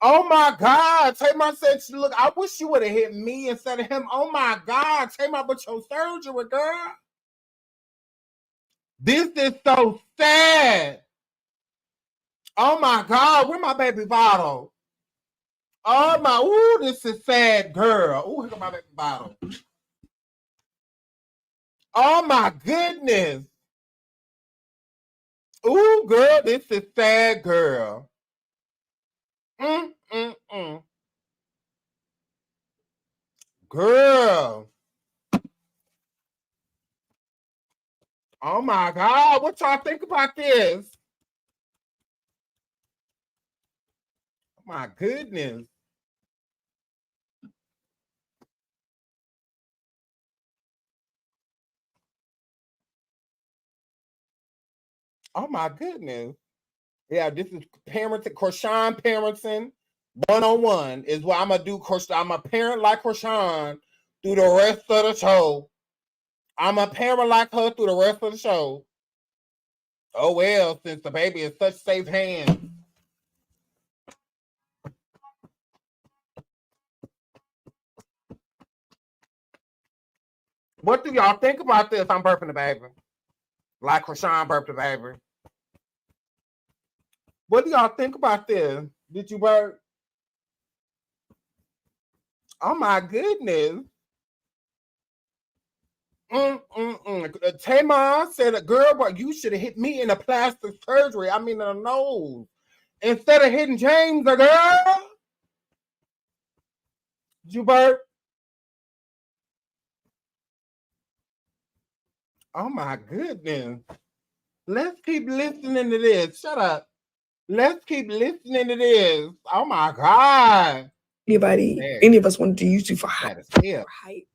Oh my God. Tamar said, look, I wish you would have hit me instead of him. Oh my God. Tamar, but your surgery, girl. This is so sad. Oh my God. Where my baby bottle? Oh my, ooh, this is sad, girl. Ooh, here my baby bottle. Oh my goodness. Ooh, girl, this is sad, girl. Girl. Oh my God, what y'all think about this? Oh my goodness. Oh my goodness. Yeah, this is parenting, CHRISEAN parenting 101 is what I'm gonna do. I'm a parent like CHRISEAN through the rest of the show. I'm a parent like her through the rest of the show. Oh well, since the baby is such safe hands. What do y'all think about this? I'm burping the baby. Like CHRISEAN burped the baby. What do y'all think about this? Did you burp? Oh my goodness. Tamar said, girl, but you should have hit me in the plastic surgery. I mean, in the nose. Instead of hitting James, the girl. Did you burp? Oh my goodness. Let's keep listening to this. Shut up. Let's keep listening to this. Oh my God. Any of us wanted to use you for height.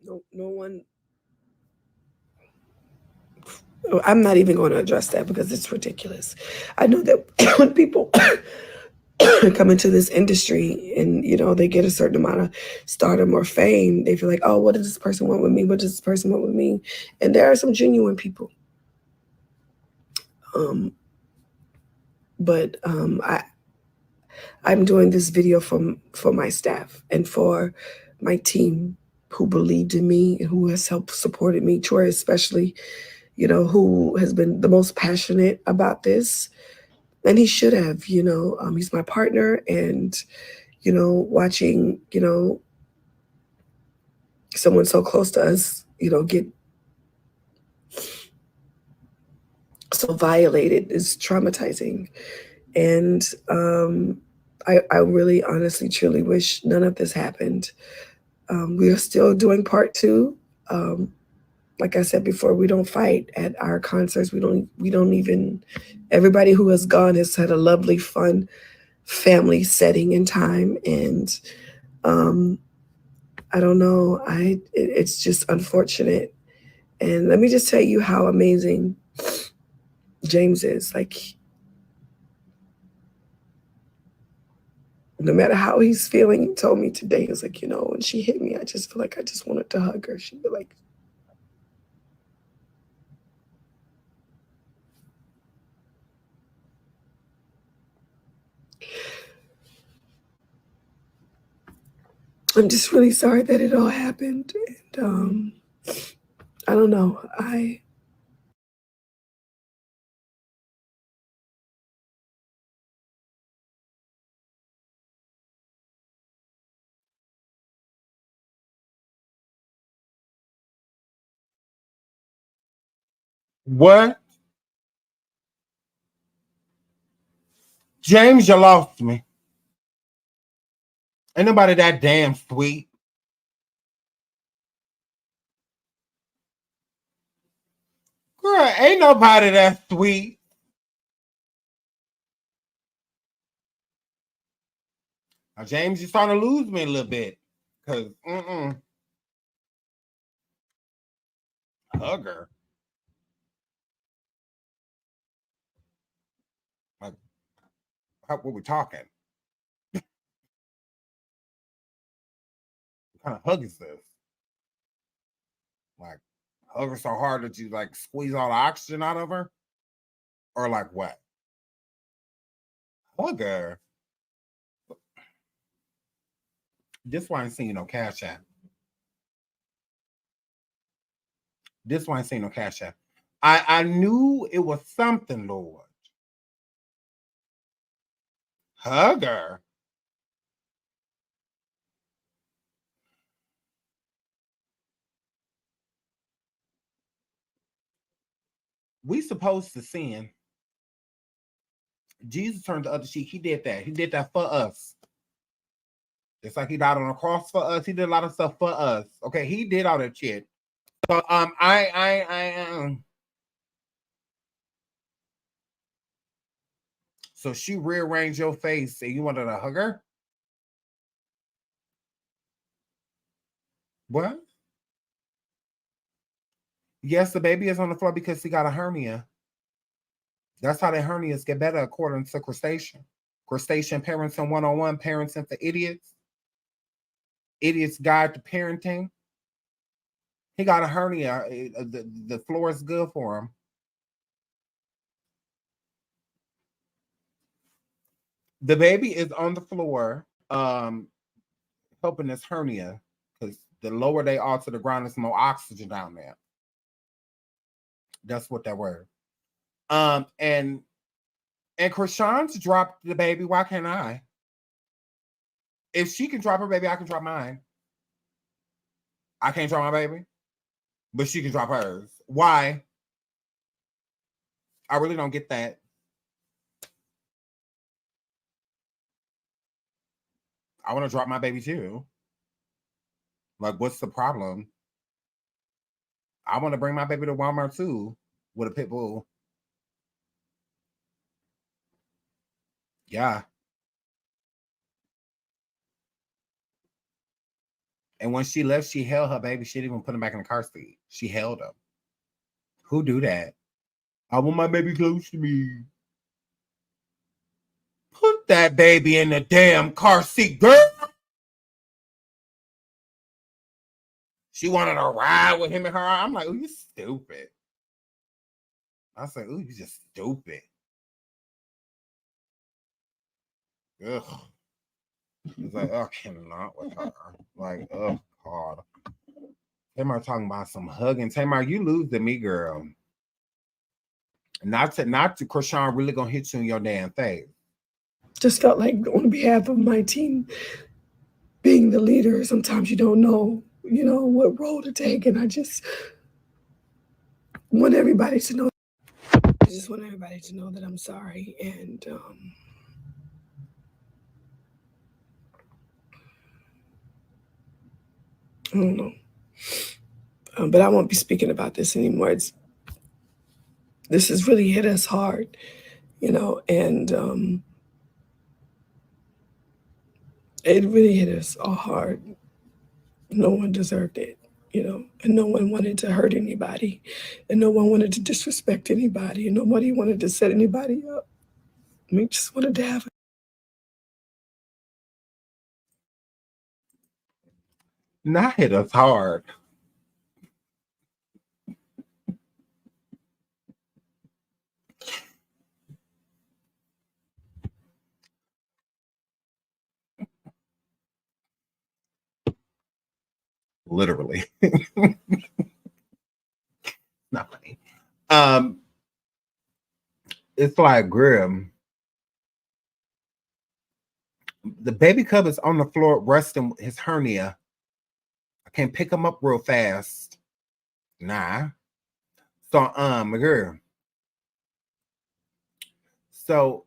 No one. I'm not even going to address that because it's ridiculous. I know that when people come into this industry and, they get a certain amount of stardom or fame, they feel like, oh, what does this person want with me? What does this person want with me? And there are some genuine people. But I'm doing this video for my staff and for my team who believed in me and who has helped supported me, Troy especially, who has been the most passionate about this. And he should have, he's my partner and, watching, someone so close to us, get so violated is traumatizing. And I really honestly, truly wish none of this happened. We are still doing part 2. Like I said before, we don't fight at our concerts. We don't even, everybody who has gone has had a lovely, fun family setting and time. And I don't know, it's just unfortunate. And let me just tell you how amazing James is. Like, no matter how he's feeling, he told me today, he was like, when she hit me, I just feel like I just wanted to hug her. She'd be like, I'm just really sorry that it all happened. And I don't know. What? James, you lost me. Ain't nobody that damn sweet. Girl, ain't nobody that sweet. Now, James, you're starting to lose me a little bit. Because, hug her. Like, what we talking? What kind of hug is this? Like, hug her so hard that you, like, squeeze all the oxygen out of her? Or, like, what? Hug her. This one ain't seen no Cash App. This one ain't seen no Cash App. I knew it was something, Lord. Hug her. We supposed to sin. Jesus turned the other cheek. He did that. He did that for us. It's like he died on a cross for us. He did a lot of stuff for us. Okay, he did all that shit. So So she rearranged your face and you wanted to hug her? What? Yes, the baby is on the floor because he got a hernia. That's how the hernias get better according to crustacean. Crustacean parenting 101, parenting for idiots. Idiots guide to parenting. He got a hernia. The floor is good for him. The baby is on the floor, helping this hernia because the lower they are to the ground, there's more oxygen down there. That's what that word. And Krishan's dropped the baby. Why can't I? If she can drop her baby, I can drop mine. I can't drop my baby, but she can drop hers. Why? I really don't get that. I want to drop my baby too. Like, what's the problem? I want to bring my baby to Walmart too with a pit bull. Yeah. And when she left, she held her baby. She didn't even put him back in the car seat. She held him. Who do that? I want my baby close to me. Put that baby in the damn car seat, girl. She wanted to ride with him and her. I'm like, oh, you stupid. I said, oh, you just stupid. Ugh. It's like, oh, I cannot with her. Like, oh, God. Tamar talking about some hugging. Tamar, you lose to me, girl. Not to Krishan really gonna hit you in your damn face. Just felt like on behalf of my team, being the leader, sometimes you don't know, what role to take. And I just want everybody to know. I just want everybody to know that I'm sorry. And I don't know. But I won't be speaking about this anymore. This has really hit us hard, and it really hit us all hard. No one deserved it, and no one wanted to hurt anybody, and no one wanted to disrespect anybody, and nobody wanted to set anybody up. We just wanted to have Not hit us hard. Literally. Not funny. It's like, Grim. The baby cub is on the floor resting his hernia. I can't pick him up real fast. Nah. So, my girl. So,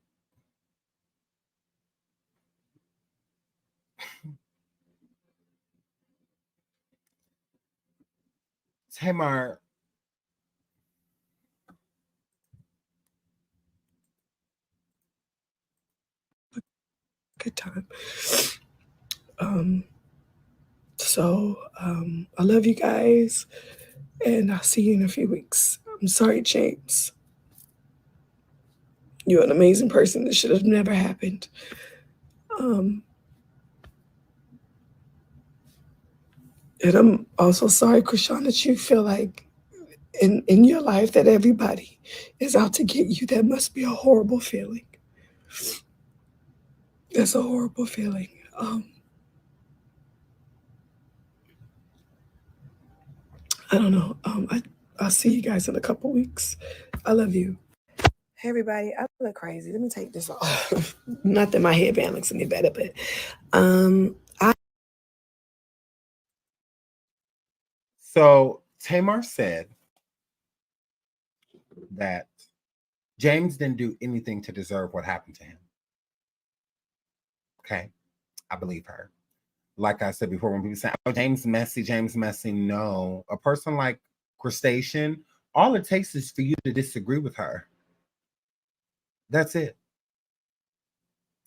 Tamar, good time. I love you guys, and I'll see you in a few weeks. I'm sorry, James. You're an amazing person. This should have never happened. And I'm also sorry, CHRISEAN, that you feel like in your life that everybody is out to get you. That must be a horrible feeling. That's a horrible feeling. I don't know. I'll see you guys in a couple weeks. I love you. Hey, everybody. I look crazy. Let me take this off. Not that my headband looks any better, but So Tamar said that James didn't do anything to deserve what happened to him. Okay, I believe her. Like I said before, when people say, "Oh, James messy," no. A person like CHRISEAN, all it takes is for you to disagree with her. That's it.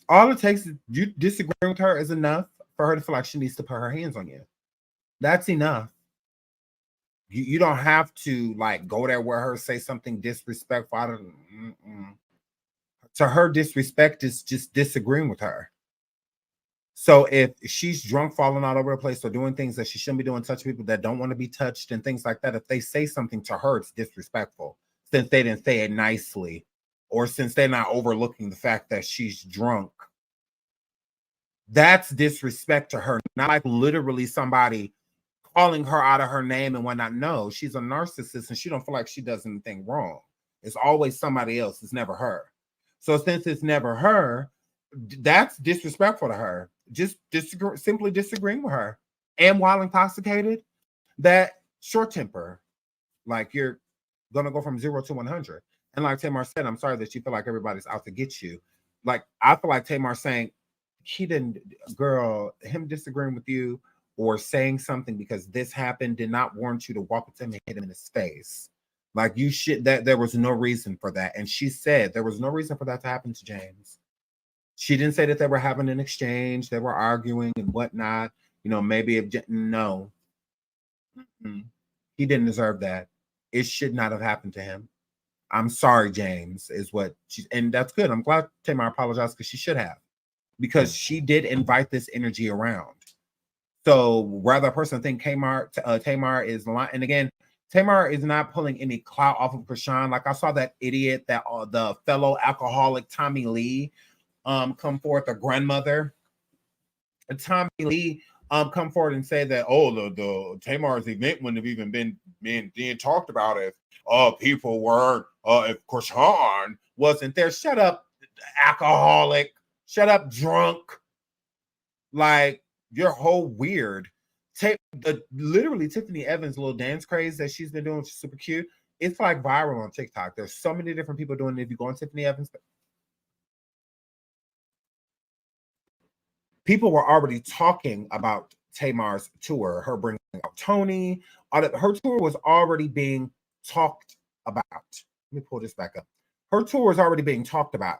All it takes is you disagreeing with her is enough for her to feel like she needs to put her hands on you. That's enough. You don't have to like go there with her, say something disrespectful. To her, disrespect is just disagreeing with her. So if she's drunk, falling all over the place, or doing things that she shouldn't be doing, touching people that don't want to be touched and things like that, if they say something to her, it's disrespectful since they didn't say it nicely, or since they're not overlooking the fact that she's drunk. That's disrespect to her, not like literally somebody calling her out of her name and whatnot. No, she's a narcissist and she don't feel like she does anything wrong. It's always somebody else. It's never her. So since it's never her, that's disrespectful to her. Just simply disagreeing with her. And while intoxicated, that short temper, like you're going to go from 0 to 100. And like Tamar said, I'm sorry that you feel like everybody's out to get you. Like, I feel like Tamar saying, he didn't, girl, him disagreeing with you or saying something because this happened did not warrant you to walk up to him and hit him in his face. Like, you should, that there was no reason for that. And she said there was no reason for that to happen to James. She didn't say that they were having an exchange, they were arguing and whatnot. You know, maybe if, no. He didn't deserve that. It should not have happened to him. I'm sorry, James, is what she, and that's good. I'm glad Tamar apologized because she should have. Because she did invite this energy around. So rather a person think Tamar is lying. And again, Tamar is not pulling any clout off of CHRISEAN. Like, I saw that idiot, that the fellow alcoholic Tommy Lee come forth, a grandmother. And Tommy Lee come forward and say that, oh, the Tamar's event wouldn't have even been being talked about if people weren't, if CHRISEAN wasn't there. Shut up, alcoholic. Shut up, drunk. Like, you're whole weird. Literally, Tiffany Evans' little dance craze that she's been doing, which is super cute. It's like viral on TikTok. There's so many different people doing it. If you go on Tiffany Evans, people were already talking about Tamar's tour, her bringing out Tony. Her tour was already being talked about. Let me pull this back up. Her tour was already being talked about.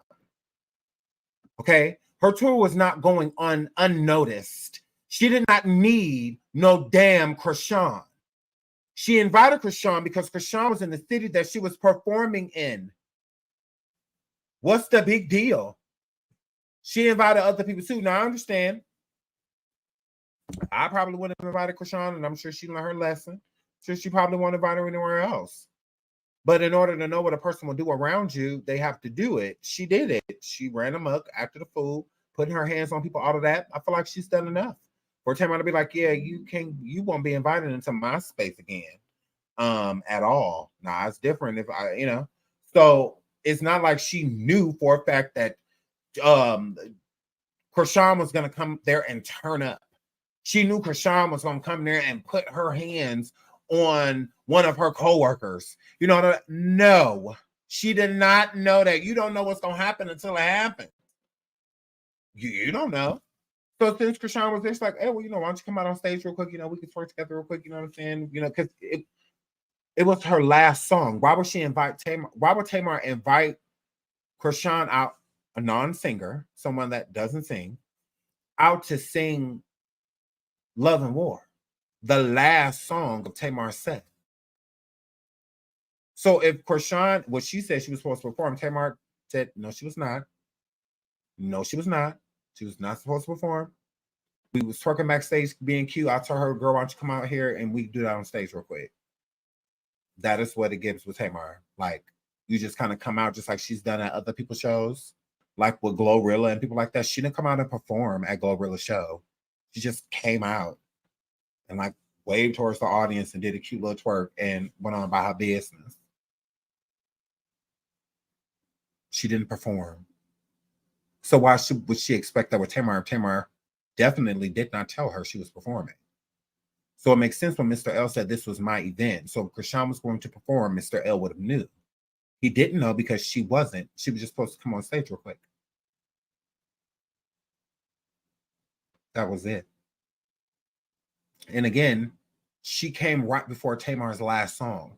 Okay, her tour was not going on unnoticed. She did not need no damn CHRISEAN. She invited CHRISEAN because CHRISEAN was in the city that she was performing in. What's the big deal? She invited other people too. Now, I understand. I probably wouldn't have invited CHRISEAN, and I'm sure she learned her lesson. So she probably won't invite her anywhere else. But in order to know what a person will do around you, they have to do it. She did it. She ran amok, acted a fool, putting her hands on people, all of that. I feel like she's done enough. For Tamar to be like, yeah, you won't be invited into my space again. At all. Nah, it's different if I. So it's not like she knew for a fact that CHRISEAN was gonna come there and turn up. She knew CHRISEAN was gonna come there and put her hands on one of her coworkers. No, she did not know that. You don't know what's gonna happen until it happens. You don't know. So since CHRISEAN was there, it's like, hey, well, why don't you come out on stage real quick? We can work together real quick. You know what I'm saying? Because it was her last song. Why would she invite Tamar? Why would Tamar invite CHRISEAN out, a non-singer, someone that doesn't sing, out to sing Love and War, the last song of Tamar's set? So if CHRISEAN, what she said she was supposed to perform, Tamar said, no, she was not. No, she was not. She was not supposed to perform. We was twerking backstage being cute. I told her, girl, why don't you come out here and we do that on stage real quick. That is what it gives with Tamar. Like, you just kind of come out just like she's done at other people's shows, like with Glorilla and people like that. She didn't come out and perform at Glorilla's show. She just came out and like waved towards the audience and did a cute little twerk and went on about her business. She didn't perform. So why would she expect that with Tamar? Tamar definitely did not tell her she was performing. So it makes sense when Mr. L said this was my event. So if CHRISEAN was going to perform, Mr. L would have knew. He didn't know because she wasn't. She was just supposed to come on stage real quick. That was it. And again, she came right before Tamar's last song.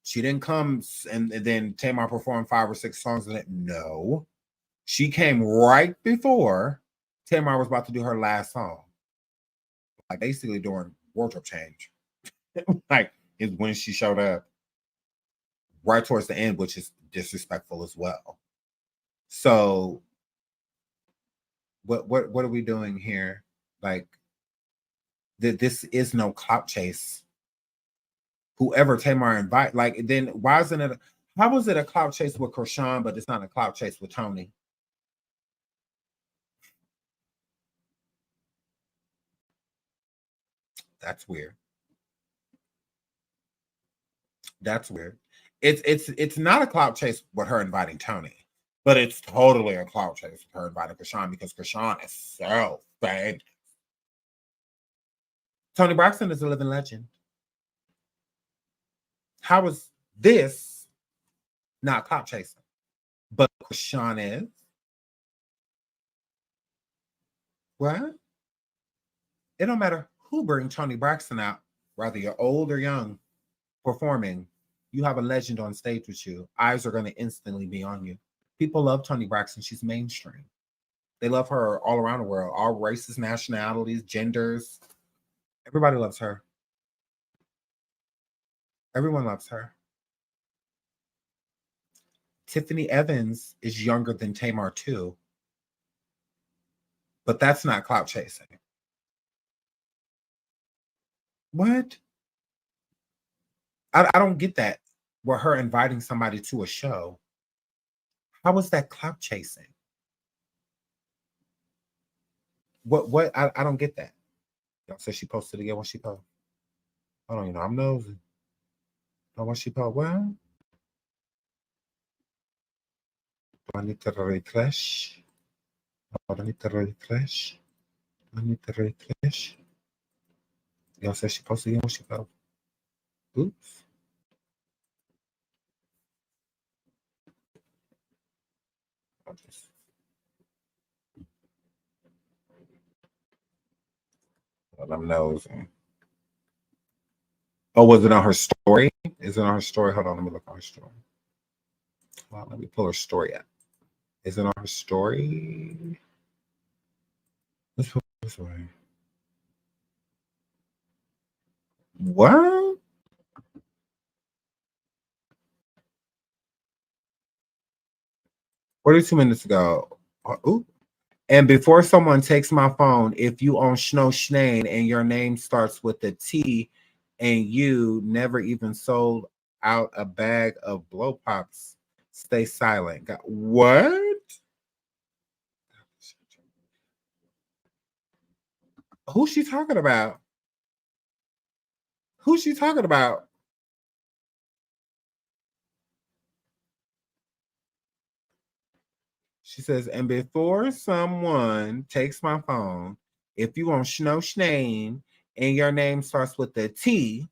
She didn't come and then Tamar performed 5 or 6 songs in it. No. She came right before Tamar was about to do her last song. Like basically during wardrobe change. Like is when she showed up right towards the end, which is disrespectful as well. So what are we doing here? Like this is no clout chase. Whoever Tamar invite, like then why isn't it? How was it a clout chase with CHRISEAN, but it's not a clout chase with Tony? That's weird. That's weird. It's not a clout chase with her inviting Tony, but it's totally a clout chase with her inviting CHRISEAN because CHRISEAN is so famous. Toni Braxton is a living legend. How is this not clout chasing? But CHRISEAN is. What? It don't matter who brings Toni Braxton out, whether you're old or young, performing, you have a legend on stage with you. Eyes are going to instantly be on you. People love Toni Braxton. She's mainstream. They love her all around the world, all races, nationalities, genders. Everybody loves her. Everyone loves her. Tiffany Evans is younger than Tamar too. But that's not clout chasing. What? I don't get that. With her inviting somebody to a show. How was that clout chasing? What? I don't get that. Y'all said she posted again when she posted. Hold on, I'm nosy. Oh, when she posted, well, do I need to refresh? Oh, I need to refresh. I need to refresh. Y'all said she posted again when she posted. Oops. Well, I'm nosing. Oh, was it on her story? Is it on her story? Hold on, let me look on her story. Well, let me pull her story up. Is it on her story? Let's put it this way. What? $42 minutes ago. Ooh. And before someone takes my phone, if you own Schno Schnane and your name starts with a T and you never even sold out a bag of blow pops, stay silent. What? Who's she talking about? Who's she talking about? She says, and before someone takes my phone, if you want Schno name and your name starts with a T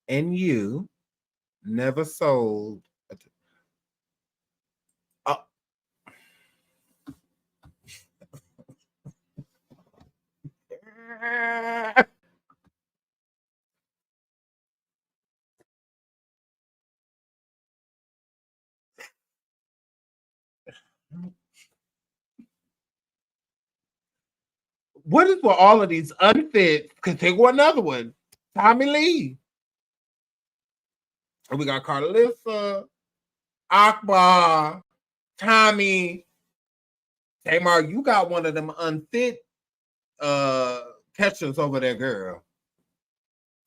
and you never sold. Oh. What is with all of these unfit? Because take one another one. Tommy Lee. And we got Carlissa, Akbar, Tommy. Tamar, you got one of them unfit catchers over there, girl.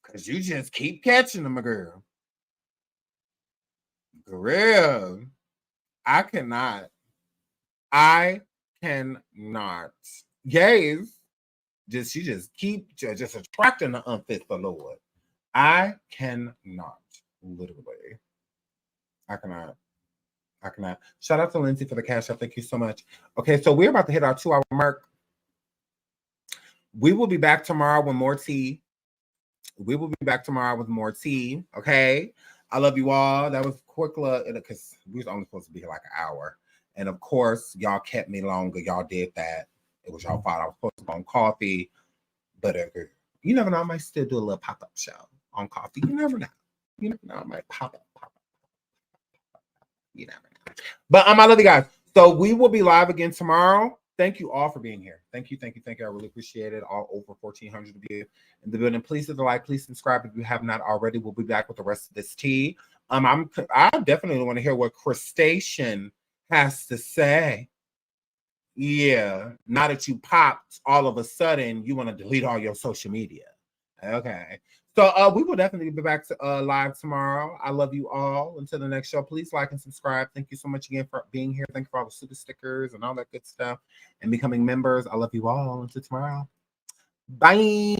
Because you just keep catching them, girl. Girl. I cannot. Yes. She just keep just attracting the unfit for Lord. I cannot. Literally. I cannot. Shout out to Lindsay for the cash up. Thank you so much. Okay, so we're about to hit our 2-hour mark. We will be back tomorrow with more tea. Okay. I love you all. That was quick because we was only supposed to be here like an hour. And of course, y'all kept me longer. Y'all did that. It was y'all fault. I was supposed to go on coffee. But you never know. I might still do a little pop-up show on coffee. You never know. I might pop up. You never know. But I love you guys. So we will be live again tomorrow. Thank you all for being here. Thank you. I really appreciate it. All over 1,400 of you in the building. Please hit the like. Please subscribe if you have not already. We'll be back with the rest of this tea. I definitely want to hear what CHRISEAN has to say. Yeah, now that you popped, all of a sudden you want to delete all your social media. Okay. So we will definitely be back to live tomorrow. I love you all. Until the next show, please like and subscribe. Thank you so much again for being here. Thank you for all the super stickers and all that good stuff and becoming members. I love you all. Until tomorrow. Bye.